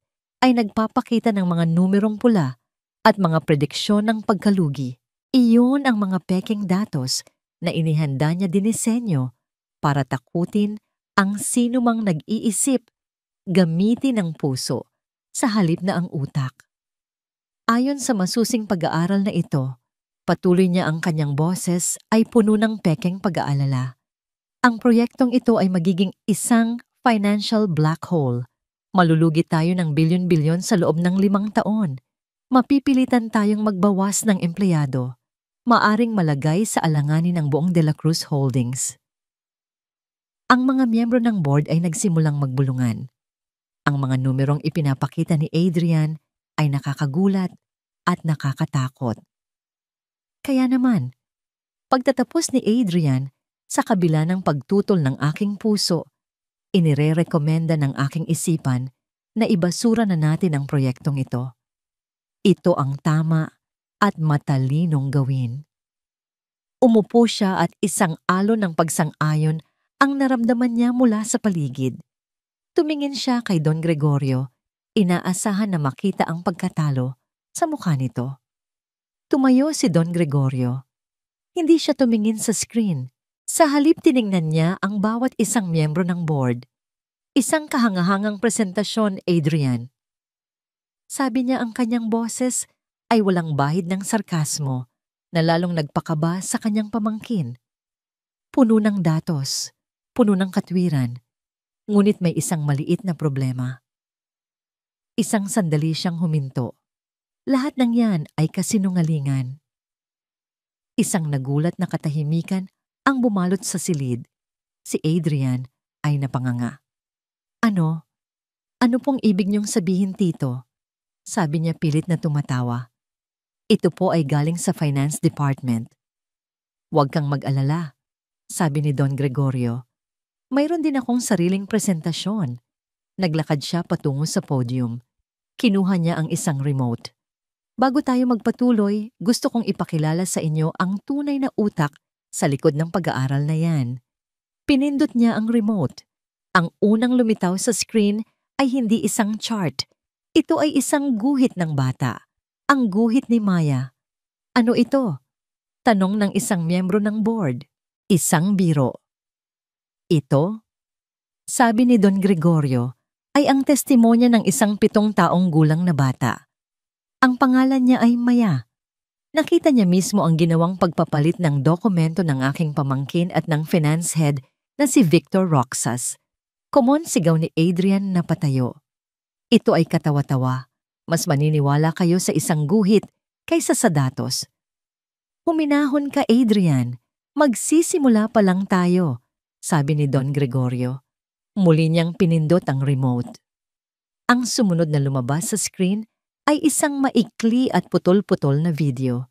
ay nagpapakita ng mga numerong pula at mga prediksyon ng pagkalugi. Iyon ang mga peking datos na inihanda niya dinisenyo para takutin ang sinumang nag-iisip, gamitin ang puso sa halip na ang utak. Ayon sa masusing pag-aaral na ito, patuloy niya ang kanyang boses ay puno ng pekeng pag-aalala. Ang proyektong ito ay magiging isang financial black hole. Malulugi tayo ng bilyon-bilyon sa loob ng 5 taon. Mapipilitan tayong magbawas ng empleyado. Maaring malagay sa alanganin ng buong De La Cruz Holdings. Ang mga miyembro ng board ay nagsimulang magbulungan. Ang mga numerong ipinapakita ni Adrian ay nakakagulat at nakakatakot. Kaya naman, pagtatapos ni Adrian, sa kabila ng pagtutol ng aking puso, inirerekomenda ng aking isipan na ibasura na natin ang proyektong ito. Ito ang tama at matalinong gawin. Umupo siya at isang alon ng pagsang-ayon ang naramdaman niya mula sa paligid. Tumingin siya kay Don Gregorio, inaasahan na makita ang pagkatalo sa mukha nito. Tumayo si Don Gregorio. Hindi siya tumingin sa screen. Sa halip tiningnan niya ang bawat isang miyembro ng board. Isang kahangahangang presentasyon, Adrian. Sabi niya ang kanyang boses ay walang bahid ng sarkasmo na lalong nagpakaba sa kanyang pamangkin. Puno ng datos, puno ng katwiran, ngunit may isang maliit na problema. Isang sandali siyang huminto. Lahat ng yan ay kasinungalingan. Isang nagulat na katahimikan ang bumalot sa silid. Si Adrian ay napanganga. Ano? Ano pong ibig niyong sabihin, Tito? Sabi niya pilit na tumatawa. Ito po ay galing sa Finance Department. Huwag kang mag-alala, sabi ni Don Gregorio. Mayroon din akong sariling presentasyon. Naglakad siya patungo sa podium. Kinuha niya ang isang remote. Bago tayo magpatuloy, gusto kong ipakilala sa inyo ang tunay na utak sa likod ng pag-aaral na yan. Pinindot niya ang remote. Ang unang lumitaw sa screen ay hindi isang chart. Ito ay isang guhit ng bata. Ang guhit ni Maya. Ano ito? Tanong ng isang miyembro ng board. Isang biro. Ito? Sabi ni Don Gregorio, ay ang testimonya ng isang 7 taong gulang na bata. Ang pangalan niya ay Maya. Nakita niya mismo ang ginawang pagpapalit ng dokumento ng aking pamangkin at ng finance head na si Victor Roxas. Komon sigaw ni Adrian na patayo. Ito ay katawa-tawa. Mas maniniwala kayo sa isang guhit kaysa sa datos. Huminahon ka, Adrian. Magsisimula pa lang tayo, sabi ni Don Gregorio. Muli niyang pinindot ang remote. Ang sumunod na lumabas sa screen ay isang maikli at putol-putol na video.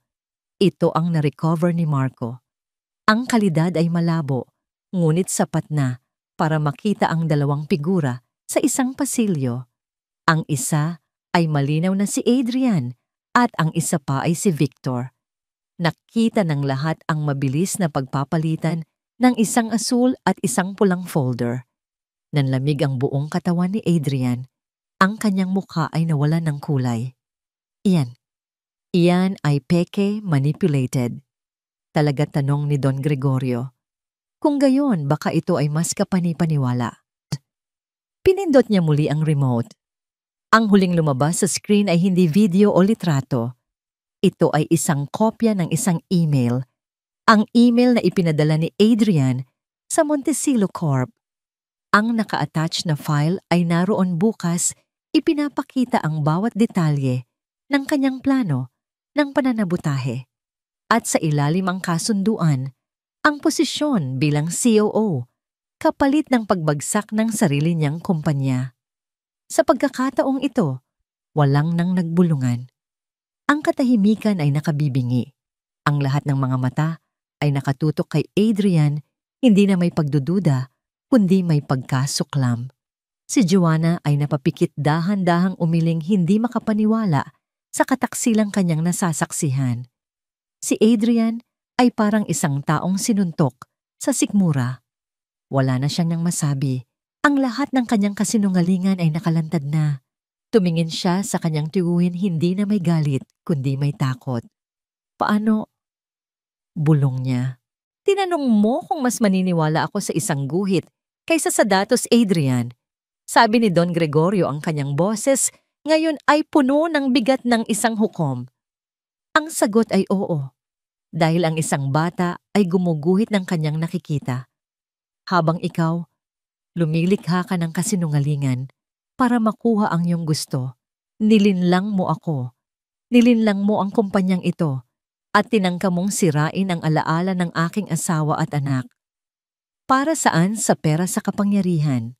Ito ang na-recover ni Marco. Ang kalidad ay malabo, ngunit sapat na para makita ang dalawang figura sa isang pasilyo. Ang isa ay malinaw na si Adrian at ang isa pa ay si Victor. Nakita ng lahat ang mabilis na pagpapalitan ng isang asul at isang pulang folder. Nanlamig ang buong katawan ni Adrian. Ang kanyang mukha ay nawalan ng kulay. Iyan ay peke manipulated. Talaga tanong ni Don Gregorio. Kung gayon, baka ito ay mas kapani-paniwala. Pinindot niya muli ang remote. Ang huling lumabas sa screen ay hindi video o litrato. Ito ay isang kopya ng isang email. Ang email na ipinadala ni Adrian sa Montecillo Corp. Ang naka-attach na file ay naroon bukas, ipinapakita ang bawat detalye ng kanyang plano ng pananabutahe. At sa ilalim ang kasunduan, ang posisyon bilang COO, kapalit ng pagbagsak ng sarili niyang kumpanya. Sa pagkakataong ito, walang nang nagbulungan. Ang katahimikan ay nakabibingi. Ang lahat ng mga mata ay nakatutok kay Adrian, hindi na may pagdududa, kundi may pagkasuklam. Si Joanna ay napapikit dahan-dahang umiling hindi makapaniwala sa kataksilang kanyang nasasaksihan. Si Adrian ay parang isang taong sinuntok sa sikmura. Wala na siyang nang masabi. Ang lahat ng kanyang kasinungalingan ay nakalantad na. Tumingin siya sa kanyang tiyuhin hindi na may galit, kundi may takot. Paano? Bulong niya. Tinanong mo kung mas maniniwala ako sa isang guhit kaysa sa datos, Adrian. Sabi ni Don Gregorio ang kanyang boses, ngayon ay puno ng bigat ng isang hukom. Ang sagot ay oo, dahil ang isang bata ay gumuguhit ng kanyang nakikita. Habang ikaw, lumilikha ka ng kasinungalingan para makuha ang iyong gusto. Nilinlang mo ako. Nilinlang mo ang kumpanyang ito at tinangka mong sirain ang alaala ng aking asawa at anak. Para saan sa pera sa kapangyarihan?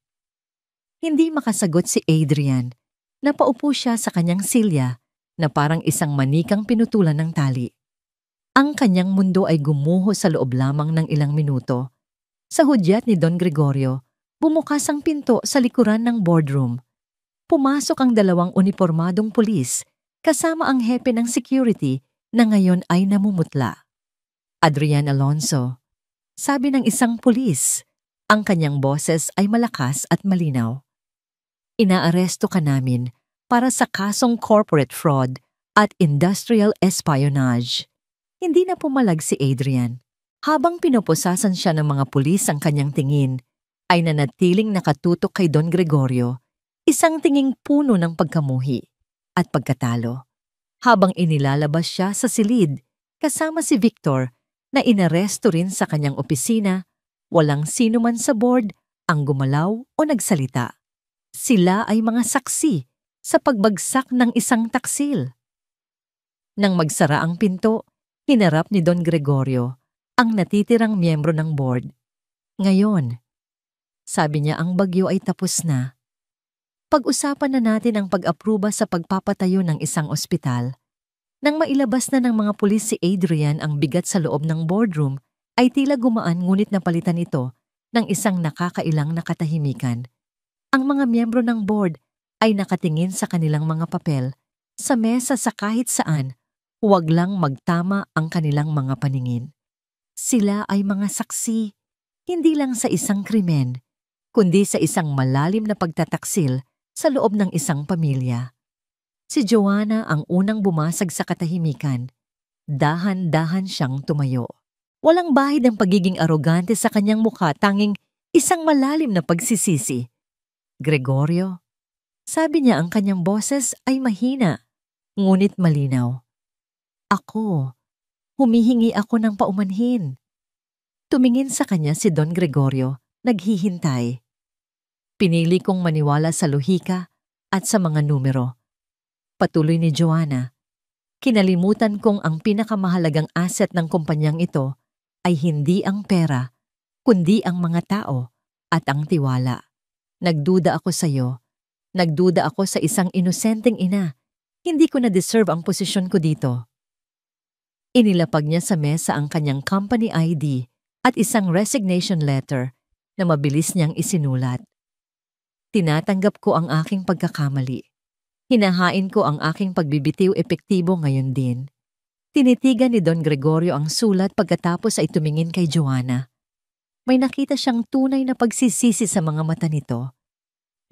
Hindi makasagot si Adrian. Napaupo siya sa kanyang silya na parang isang manikang pinutulan ng tali. Ang kanyang mundo ay gumuho sa loob lamang ng ilang minuto. Sa hudyat ni Don Gregorio, bumukas ang pinto sa likuran ng boardroom. Pumasok ang 2 unipormadong pulis kasama ang hepe ng security na ngayon ay namumutla. Adrian Alonso. Sabi ng isang pulis, ang kanyang boses ay malakas at malinaw. Inaaresto ka namin para sa kasong corporate fraud at industrial espionage. Hindi na pumalag si Adrian. Habang pinupusasan siya ng mga pulis ang kanyang tingin, ay nanatiling nakatutok kay Don Gregorio, isang tinging puno ng pagkamuhi at pagkatalo. Habang inilalabas siya sa silid, kasama si Victor na inaresto rin sa kanyang opisina, walang sino man sa board ang gumalaw o nagsalita. Sila ay mga saksi sa pagbagsak ng isang taksil. Nang magsara ang pinto, hinarap ni Don Gregorio ang natitirang miyembro ng board. Ngayon, sabi niya, ang bagyo ay tapos na. Pag-usapan na natin ang pag-apruba sa pagpapatayo ng isang ospital. Nang mailabas na ng mga pulis si Adrian ang bigat sa loob ng boardroom, ay tila gumaan ngunit napalitan ito ng isang nakakailang na katahimikan. Ang mga miyembro ng board ay nakatingin sa kanilang mga papel, sa mesa sa kahit saan, huwag lang magtama ang kanilang mga paningin. Sila ay mga saksi, hindi lang sa isang krimen, kundi sa isang malalim na pagtataksil sa loob ng isang pamilya. Si Joanna ang unang bumasag sa katahimikan. Dahan-dahan siyang tumayo. Walang bahid ang pagiging arogante sa kanyang mukha, tanging isang malalim na pagsisisi. Gregorio, sabi niya, ang kanyang boses ay mahina, ngunit malinaw. Ako, humihingi ako ng paumanhin. Tumingin sa kanya si Don Gregorio, naghihintay. Pinili kong maniwala sa lohika at sa mga numero. Patuloy ni Joanna, kinalimutan kong ang pinakamahalagang asset ng kumpanyang ito ay hindi ang pera, kundi ang mga tao at ang tiwala. Nagduda ako sa iyo. Nagduda ako sa isang inosenteng ina. Hindi ko na-deserve ang posisyon ko dito. Inilapag niya sa mesa ang kanyang company ID at isang resignation letter na mabilis niyang isinulat. Tinatanggap ko ang aking pagkakamali. Hinahain ko ang aking pagbibitiw epektibo ngayon din. Tinitigan ni Don Gregorio ang sulat pagkatapos ay tumingin kay Joanna. May nakita siyang tunay na pagsisisi sa mga mata nito.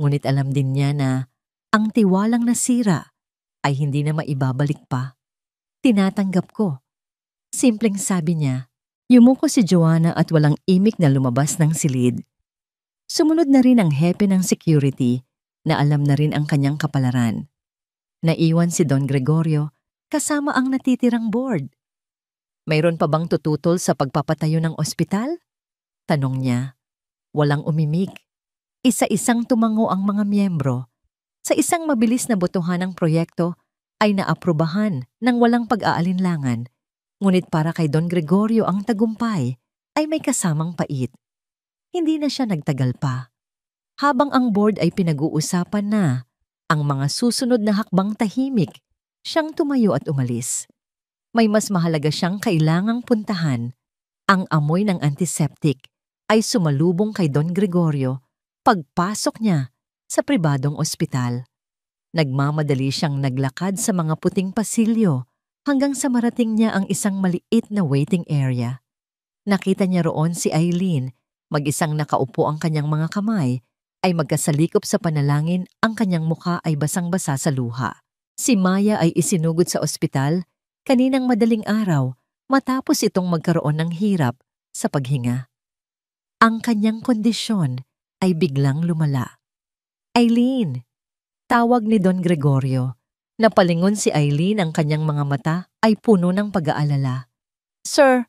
Ngunit alam din niya na ang tiwalang nasira ay hindi na maibabalik pa. Tinatanggap ko. Simpleng sabi niya. Yumuko si Joanna at walang imik na lumabas ng silid. Sumunod na rin ang hepe ng security na alam na rin ang kanyang kapalaran. Naiwan si Don Gregorio kasama ang natitirang board. Mayroon pa bang tututol sa pagpapatayo ng ospital? Tanong niya. Walang umimik. Isa-isang tumango ang mga miyembro. Sa isang mabilis na botohan ng proyekto ay naaprubahan ng walang pag-aalinlangan. Ngunit para kay Don Gregorio ang tagumpay ay may kasamang pait. Hindi na siya nagtagal pa. Habang ang board ay pinag-uusapan na ang mga susunod na hakbang tahimik, siyang tumayo at umalis. May mas mahalaga siyang kailangang puntahan. Ang amoy ng antiseptic ay sumalubong kay Don Gregorio pagpasok niya sa pribadong ospital. Nagmamadali siyang naglakad sa mga puting pasilyo hanggang sa marating niya ang isang maliit na waiting area. Nakita niya roon si Eileen, mag-isang nakaupo ang kanyang mga kamay, ay magkasalikop sa panalangin, ang kanyang mukha ay basang-basa sa luha. Si Maya ay isinugod sa ospital kaninang madaling araw matapos itong magkaroon ng hirap sa paghinga. Ang kanyang kondisyon ay biglang lumala. Eileen, tawag ni Don Gregorio. Napalingon si Eileen, ang kanyang mga mata ay puno ng pag-aalala. Sir,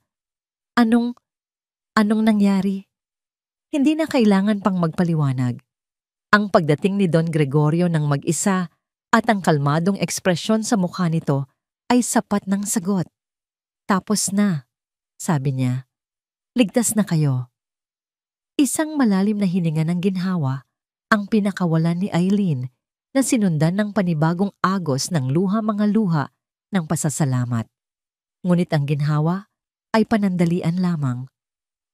anong nangyari? Hindi na kailangan pang magpaliwanag. Ang pagdating ni Don Gregorio ng mag-isa at ang kalmadong ekspresyon sa mukha nito ay sapat ng sagot. Tapos na, sabi niya. Ligtas na kayo. Isang malalim na hininga ng ginhawa ang pinakawalan ni Eileen na sinundan ng panibagong agos ng mga luha ng pasasalamat. Ngunit ang ginhawa ay panandalian lamang.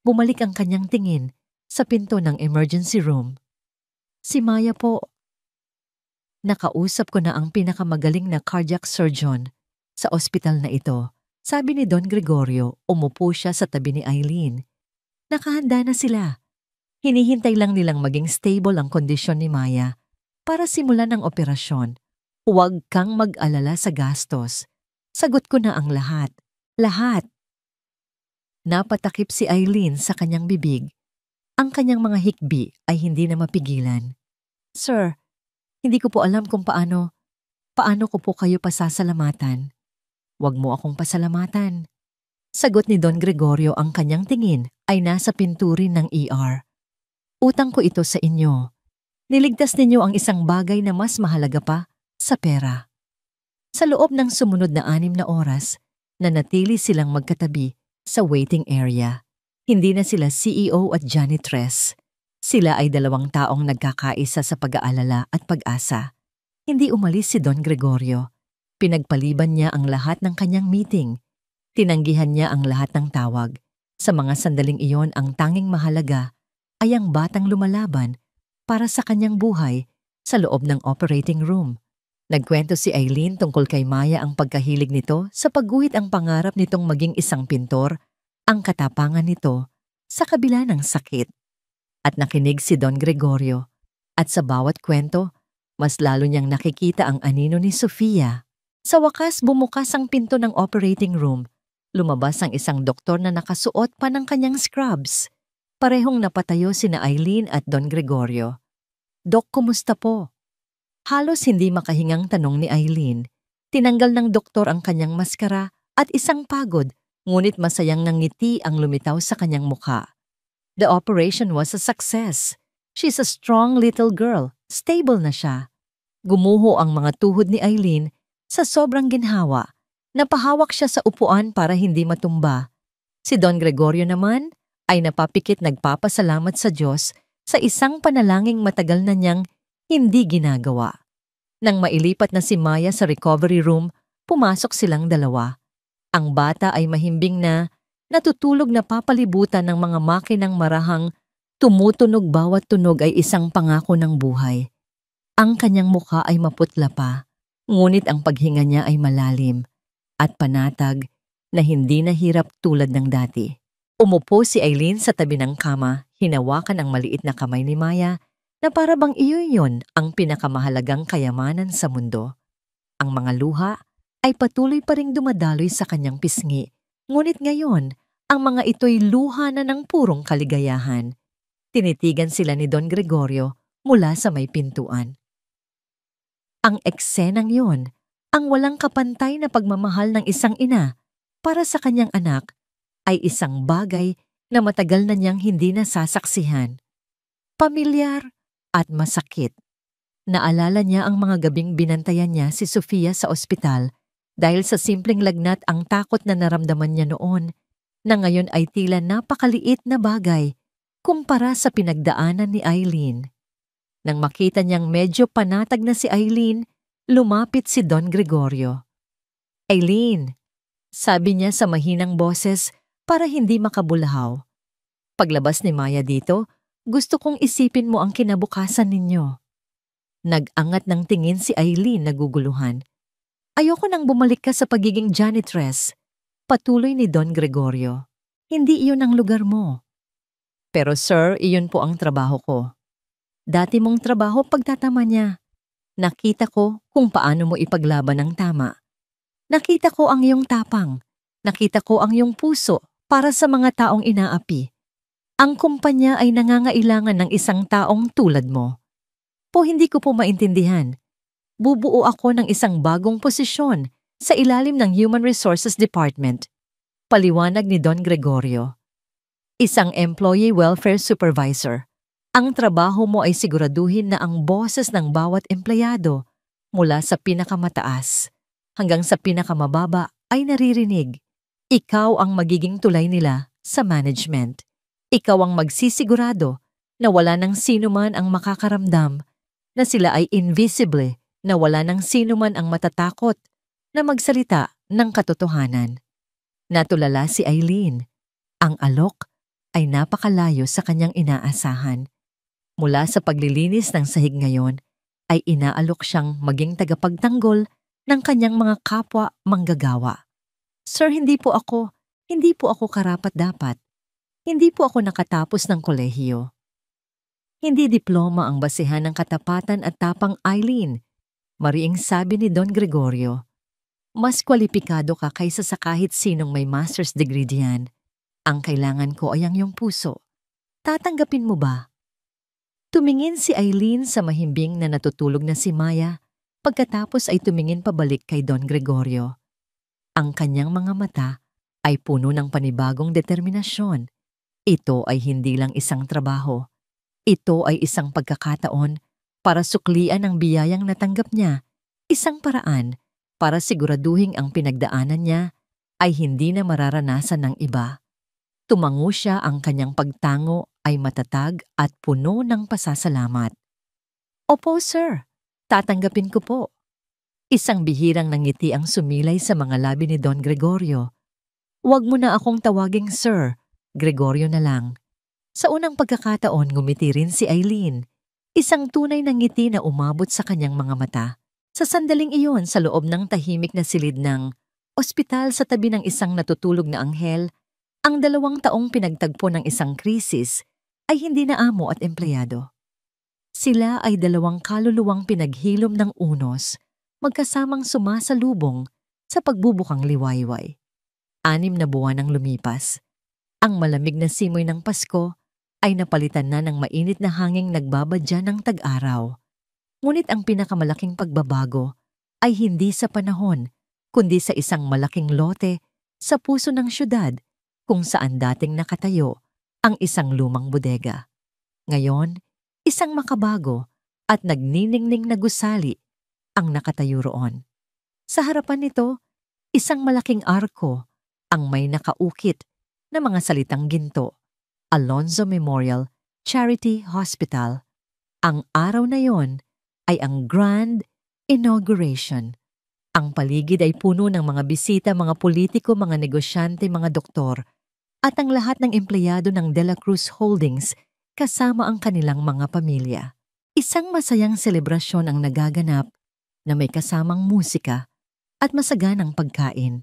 Bumalik ang kanyang tingin sa pinto ng emergency room. Si Maya po. Nakausap ko na ang pinakamagaling na cardiac surgeon sa ospital na ito Sabi ni Don Gregorio, umupo siya sa tabi ni Eileen. Nakahanda na sila. Hinihintay lang nilang maging stable ang kondisyon ni Maya para simulan ang operasyon. Huwag kang mag-alala sa gastos. Sagot ko na ang lahat. Lahat. Napatakip si Eileen sa kanyang bibig. Ang kanyang mga hikbi ay hindi na mapigilan. Sir, hindi ko po alam kung paano ko po kayo pasasalamatan. Huwag mo akong pasalamatan. Sagot ni Don Gregorio, ang kanyang tingin ay nasa pinturin ng ER. Utang ko ito sa inyo. Niligtas ninyo ang isang bagay na mas mahalaga pa sa pera. Sa loob ng sumunod na 6 na oras, nanatili silang magkatabi sa waiting area. Hindi na sila CEO at janitress. Sila ay 2 taong nagkakaisa sa pag-aalala at pag-asa. Hindi umalis si Don Gregorio. Pinagpaliban niya ang lahat ng kanyang meeting. Tinanggihan niya ang lahat ng tawag. Sa mga sandaling iyon, ang tanging mahalaga ay ang batang lumalaban para sa kanyang buhay sa loob ng operating room. Nagkwento si Eileen tungkol kay Maya ang pagkahilig nito sa pagguhit, ang pangarap nitong maging isang pintor, ang katapangan nito sa kabila ng sakit. At nakinig si Don Gregorio. At sa bawat kwento, mas lalo niyang nakikita ang anino ni Sofia. Sa wakas, bumukas ang pinto ng operating room. Lumabas ang isang doktor na nakasuot pa ng kanyang scrubs. Parehong napatayo sina Eileen at Don Gregorio. Dok, kumusta po? Halos hindi makahingang tanong ni Eileen. Tinanggal ng doktor ang kanyang maskara at isang pagod, ngunit masayang ngiti ang lumitaw sa kanyang mukha. The operation was a success. She's a strong little girl. Stable na siya. Gumuho ang mga tuhod ni Eileen sa sobrang ginhawa. Napahawak siya sa upuan para hindi matumba. Si Don Gregorio naman ay napapikit nagpapasalamat sa Diyos sa isang panalangin matagal na niyang hindi ginagawa. Nang mailipat na si Maya sa recovery room, pumasok silang 2. Ang bata ay mahimbing na natutulog na papalibutan ng mga makinang marahang tumutunog, bawat tunog ay isang pangako ng buhay. Ang kanyang mukha ay maputla pa, ngunit ang paghinga niya ay malalim at panatag na hindi nahirap tulad ng dati. Umupo si Eileen sa tabi ng kama, hinawakan ang maliit na kamay ni Maya na para bang iyon ang pinakamahalagang kayamanan sa mundo. Ang mga luha ay patuloy pa ring dumadaloy sa kanyang pisngi, ngunit ngayon, ang mga ito'y luha na ng purong kaligayahan. Tinitigan sila ni Don Gregorio mula sa may pintuan. Ang eksenang yon, ang walang kapantay na pagmamahal ng isang ina para sa kanyang anak, ay isang bagay na matagal na niyang hindi nasasaksihan. Pamilyar at masakit. Naalala niya ang mga gabing binantayan niya si Sofia sa ospital dahil sa simpleng lagnat, ang takot na naramdaman niya noon na ngayon ay tila napakaliit na bagay kumpara sa pinagdaanan ni Eileen. Nang makita niyang medyo panatag na si Eileen, lumapit si Don Gregorio. Eileen, sabi niya sa mahinang boses para hindi makabulahaw. Paglabas ni Maya dito, gusto kong isipin mo ang kinabukasan ninyo. Nag-angat ng tingin si Eileen, naguguluhan. Ayoko nang bumalik ka sa pagiging janitress. Patuloy ni Don Gregorio. Hindi iyon ang lugar mo. Pero sir, iyon po ang trabaho ko. Dati mong trabaho pagtatama niya. Nakita ko kung paano mo ipaglaban ang tama. Nakita ko ang iyong tapang. Nakita ko ang iyong puso para sa mga taong inaapi. Ang kumpanya ay nangangailangan ng isang taong tulad mo. Po hindi ko po maintindihan. Bubuo ako ng isang bagong posisyon sa ilalim ng Human Resources Department. Paliwanag ni Don Gregorio. Isang Employee Welfare Supervisor. Ang trabaho mo ay siguraduhin na ang boses ng bawat empleyado mula sa pinakamataas hanggang sa pinakamababa ay naririnig. Ikaw ang magiging tulay nila sa management. Ikaw ang magsisigurado na wala ng sinuman ang makakaramdam, na sila ay invisible, na wala ng sinuman ang matatakot na magsalita ng katotohanan. Natulala si Eileen. Ang alok ay napakalayo sa kanyang inaasahan. Mula sa paglilinis ng sahig ngayon, ay inaalok siyang maging tagapagtanggol ng kanyang mga kapwa manggagawa. Sir, hindi po ako. Hindi po ako karapat-dapat. Hindi po ako nakatapos ng kolehiyo. Hindi diploma ang basehan ng katapatan at tapang, Eileen. Mariing sabi ni Don Gregorio. Mas kwalipikado ka kaysa sa kahit sinong may master's degree diyan. Ang kailangan ko ay ang iyong puso. Tatanggapin mo ba? Tumingin si Eileen sa mahimbing na natutulog na si Maya, pagkatapos ay tumingin pabalik kay Don Gregorio. Ang kanyang mga mata ay puno ng panibagong determinasyon. Ito ay hindi lang isang trabaho. Ito ay isang pagkakataon para suklian ang biyayang natanggap niya, isang paraan para siguraduhin ang pinagdaanan niya ay hindi na mararanasan ng iba. Tumango siya, ang kanyang pagtango ay matatag at puno ng pasasalamat. Opo, sir. Tatanggapin ko po. Isang bihirang nangiti ang sumilay sa mga labi ni Don Gregorio. Huwag mo na akong tawaging sir, Gregorio na lang. Sa unang pagkakataon, ngumiti rin si Eileen. Isang tunay na ngiti na umabot sa kanyang mga mata. Sa sandaling iyon, sa loob ng tahimik na silid ng ospital sa tabi ng isang natutulog na anghel, ang 2 taong pinagtagpo ng isang krisis ay hindi na amo at empleyado. Sila ay 2 kaluluwang pinaghilom ng unos, magkasamang sumasalubong sa pagbubukang liwayway. 6 na buwan ang lumipas. Ang malamig na simoy ng Pasko ay napalitan na ng mainit na hanging nagbabadya ng tag-araw. Ngunit ang pinakamalaking pagbabago ay hindi sa panahon, kundi sa isang malaking lote sa puso ng syudad kung saan dating nakatayo ang isang lumang bodega. Ngayon, isang makabago at nagniningning na gusali ang nakatayo roon. Sa harapan nito, isang malaking arko ang may nakaukit na mga salitang ginto. Alonzo Memorial Charity Hospital. Ang araw na yon ay ang Grand Inauguration. Ang paligid ay puno ng mga bisita, mga politiko, mga negosyante, mga doktor, at ang lahat ng empleyado ng De La Cruz Holdings kasama ang kanilang mga pamilya. Isang masayang selebrasyon ang nagaganap na may kasamang musika at masaganang pagkain.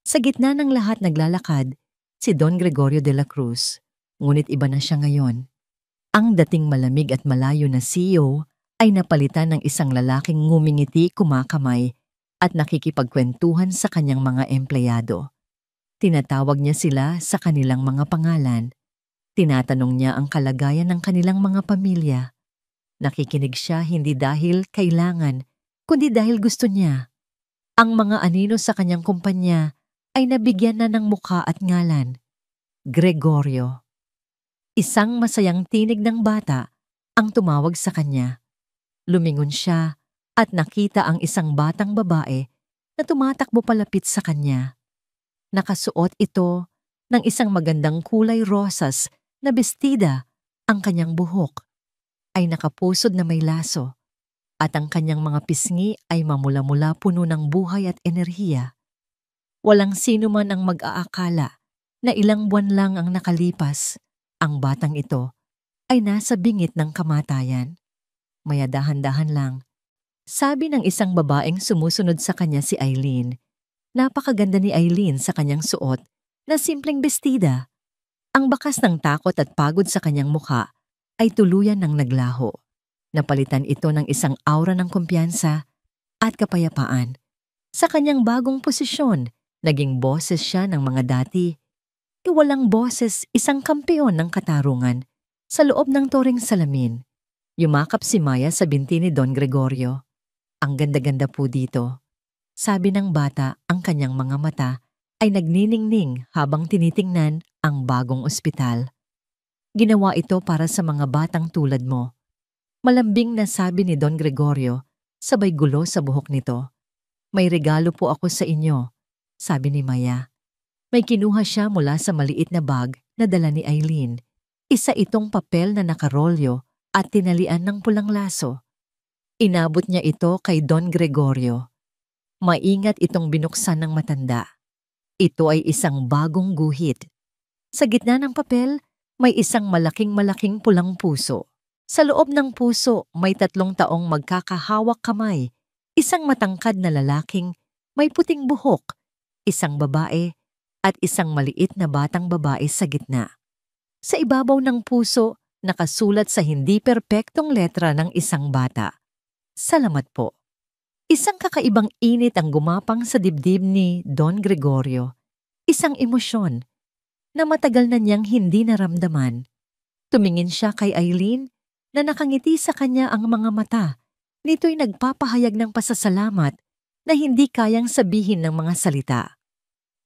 Sa gitna ng lahat naglalakad si Don Gregorio de la Cruz. Ngunit iba na siya ngayon. Ang dating malamig at malayo na CEO ay napalitan ng isang lalaking ngumingiti, kumakamay at nakikipagkwentuhan sa kanyang mga empleyado. Tinatawag niya sila sa kanilang mga pangalan. Tinatanong niya ang kalagayan ng kanilang mga pamilya. Nakikinig siya hindi dahil kailangan, kundi dahil gusto niya. Ang mga anino sa kanyang kumpanya ay nabigyan na ng mukha at ngalan. Gregorio. Isang masayang tinig ng bata ang tumawag sa kanya. Lumingon siya at nakita ang isang batang babae na tumatakbo palapit sa kanya. Nakasuot ito ng isang magandang kulay rosas na bestida. Ang kanyang buhok ay nakapusod na may laso at ang kanyang mga pisngi ay mamula-mula puno ng buhay at enerhiya. Walang sino man ang mag-aakala na ilang buwan lang ang nakalipas. Ang batang ito ay nasa bingit ng kamatayan. Maya dahan-dahan lang. Sabi ng isang babaeng sumusunod sa kanya, si Eileen. Napakaganda ni Eileen sa kanyang suot na simpleng bestida. Ang bakas ng takot at pagod sa kanyang mukha ay tuluyan ng naglaho. Napalitan ito ng isang aura ng kumpiyansa at kapayapaan. Sa kanyang bagong posisyon, naging boses siya ng mga dati. Walang boses, isang kampeon ng katarungan. Sa loob ng toring salamin, yumakap si Maya sa binti ni Don Gregorio. Ang ganda-ganda po dito. Sabi ng bata, ang kanyang mga mata ay nagniningning habang tinitingnan ang bagong ospital. Ginawa ito para sa mga batang tulad mo. Malambing na sabi ni Don Gregorio, sabay gulo sa buhok nito. May regalo po ako sa inyo, sabi ni Maya. May kinuha siya mula sa maliit na bag na dala ni Eileen. Isa itong papel na nakarolyo at tinalian ng pulang laso. Inabot niya ito kay Don Gregorio. Maingat itong binuksan ng matanda. Ito ay isang bagong guhit. Sa gitna ng papel, may isang malaking-malaking pulang puso. Sa loob ng puso, may 3 taong magkakahawak kamay. Isang matangkad na lalaking may puting buhok, isang babae, at isang maliit na batang babae sa gitna. Sa ibabaw ng puso, nakasulat sa hindi perpektong letra ng isang bata, "Salamat po." Isang kakaibang init ang gumapang sa dibdib ni Don Gregorio. Isang emosyon na matagal na niyang hindi naramdaman. Tumingin siya kay Eileen na nakangiti sa kanya ang mga mata. Nito'y nagpapahayag ng pasasalamat na hindi kayang sabihin ng mga salita.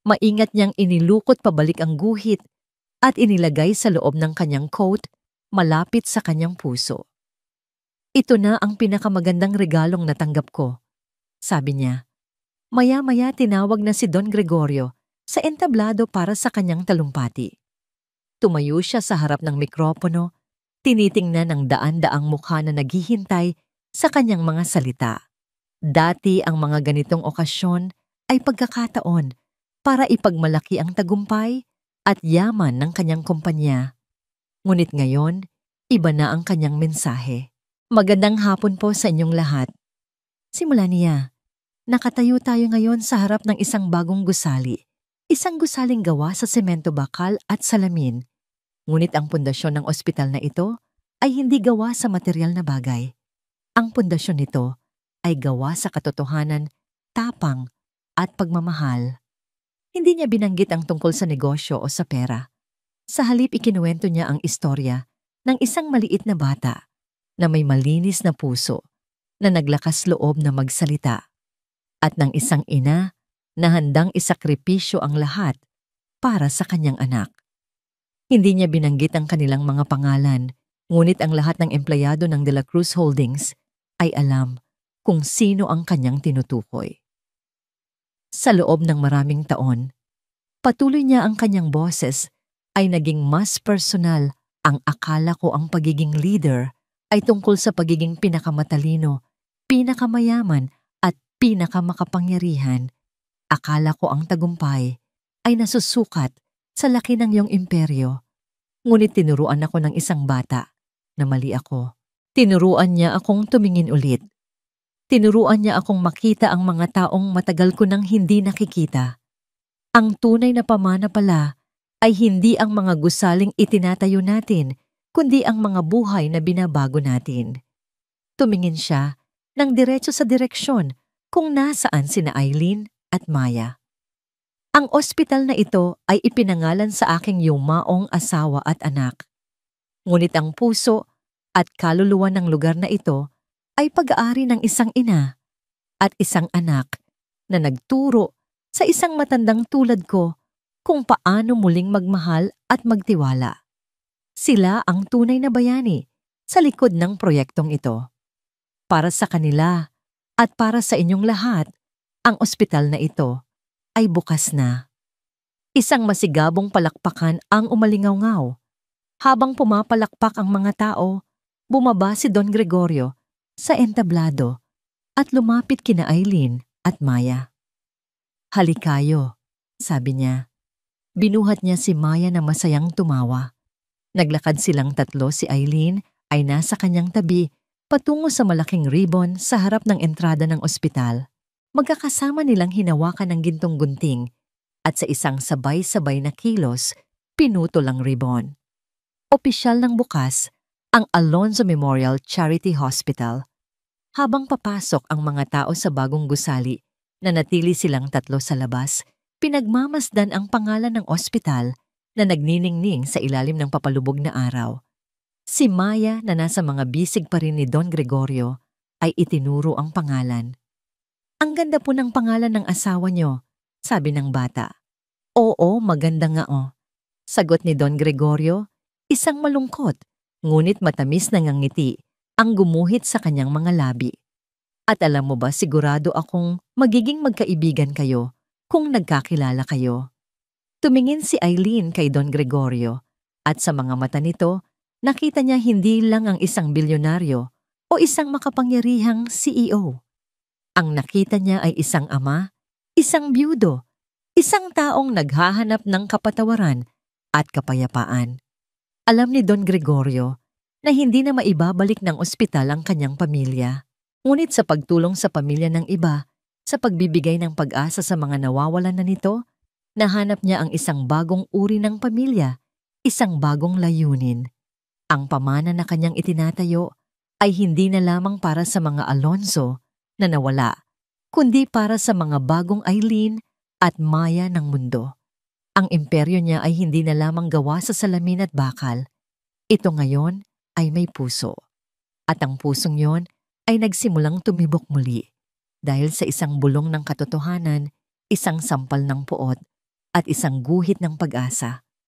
Maingat niyang inilukot pabalik ang guhit at inilagay sa loob ng kanyang coat malapit sa kanyang puso. "Ito na ang pinakamagandang regalong natanggap ko," sabi niya. Maya-maya tinawag na si Don Gregorio sa entablado para sa kanyang talumpati. Tumayo siya sa harap ng mikropono, tinitingnan ng daan-daang mukha na naghihintay sa kanyang mga salita. Dati ang mga ganitong okasyon ay pagkakataon para ipagmalaki ang tagumpay at yaman ng kanyang kumpanya. Ngunit ngayon, iba na ang kanyang mensahe. "Magandang hapon po sa inyong lahat." Simula niya, nakatayo tayo ngayon sa harap ng isang bagong gusali. Isang gusaling gawa sa semento bakal at salamin. Ngunit ang pundasyon ng ospital na ito ay hindi gawa sa material na bagay. Ang pundasyon nito ay gawa sa katotohanan, tapang, at pagmamahal. Hindi niya binanggit ang tungkol sa negosyo o sa pera. Sa halip ikinuwento niya ang istorya ng isang maliit na bata na may malinis na puso na naglakas loob na magsalita at ng isang ina na handang isakripisyo ang lahat para sa kanyang anak. Hindi niya binanggit ang kanilang mga pangalan, ngunit ang lahat ng empleyado ng De La Cruz Holdings ay alam kung sino ang kanyang tinutukoy. Sa loob ng maraming taon, patuloy niya ang kanyang boses ay naging mas personal. Ang akala ko ang pagiging leader ay tungkol sa pagiging pinakamatalino, pinakamayaman at pinakamakapangyarihan. Akala ko ang tagumpay ay nasusukat sa laki ng iyong imperyo. Ngunit tinuruan ako ng isang bata na mali ako. Tinuruan niya akong tumingin ulit. Tinuruan niya akong makita ang mga taong matagal ko nang hindi nakikita. Ang tunay na pamana pala ay hindi ang mga gusaling itinatayo natin, kundi ang mga buhay na binabago natin. Tumingin siya ng diretso sa direksyon kung nasaan sina Eileen at Maya. Ang ospital na ito ay ipinangalan sa aking yumaong asawa at anak. Ngunit ang puso at kaluluwa ng lugar na ito ay pag-aari ng isang ina at isang anak na nagturo sa isang matandang tulad ko kung paano muling magmahal at magtiwala. Sila ang tunay na bayani sa likod ng proyektong ito. Para sa kanila at para sa inyong lahat, ang ospital na ito ay bukas na. Isang masigabong palakpakan ang umalingaw-ngaw. Habang pumapalakpak ang mga tao, bumaba si Don Gregorio sa entablado at lumapit kina Eileen at Maya. "Halikayo," sabi niya. Binuhat niya si Maya na masayang tumawa. Naglakad silang tatlo. Si Eileen ay nasa kanyang tabi patungo sa malaking ribbon sa harap ng entrada ng ospital. Magkakasama nilang hinawakan ng gintong gunting at sa isang sabay-sabay na kilos, pinutol ang ribbon. Opisyal ng bukas ang Alonzo Memorial Charity Hospital. Habang papasok ang mga tao sa bagong gusali, nanatili silang tatlo sa labas, pinagmamasdan ang pangalan ng ospital na nagniningning sa ilalim ng papalubog na araw. Si Maya na nasa mga bisig pa rin ni Don Gregorio ay itinuro ang pangalan. "Ang ganda po ng pangalan ng asawa niyo," sabi ng bata. "Oo, maganda nga o," sagot ni Don Gregorio, isang malungkot, ngunit matamis na ngangiti ang gumuhit sa kanyang mga labi. "At alam mo ba, sigurado akong magiging magkaibigan kayo kung nagkakilala kayo." Tumingin si Eileen kay Don Gregorio at sa mga mata nito, nakita niya hindi lang ang isang bilyonaryo o isang makapangyarihang CEO. Ang nakita niya ay isang ama, isang byudo, isang taong naghahanap ng kapatawaran at kapayapaan. Alam ni Don Gregorio na hindi na maibabalik ng ospital ang kanyang pamilya. Ngunit sa pagtulong sa pamilya ng iba, Sa pagbibigay ng pag-asa sa mga nawawalan na nito, nahanap niya ang isang bagong uri ng pamilya, isang bagong layunin. Ang pamana na kanyang itinatayo ay hindi na lamang para sa mga Alonso na nawala, kundi para sa mga bagong Eileen at Maya ng mundo. Ang imperyo niya ay hindi na lamang gawa sa salamin at bakal. Ito ngayon ay may puso. At ang pusong yon ay nagsimulang tumibok muli dahil sa isang bulong ng katotohanan, isang sampal ng puot at isang guhit ng pag-asa.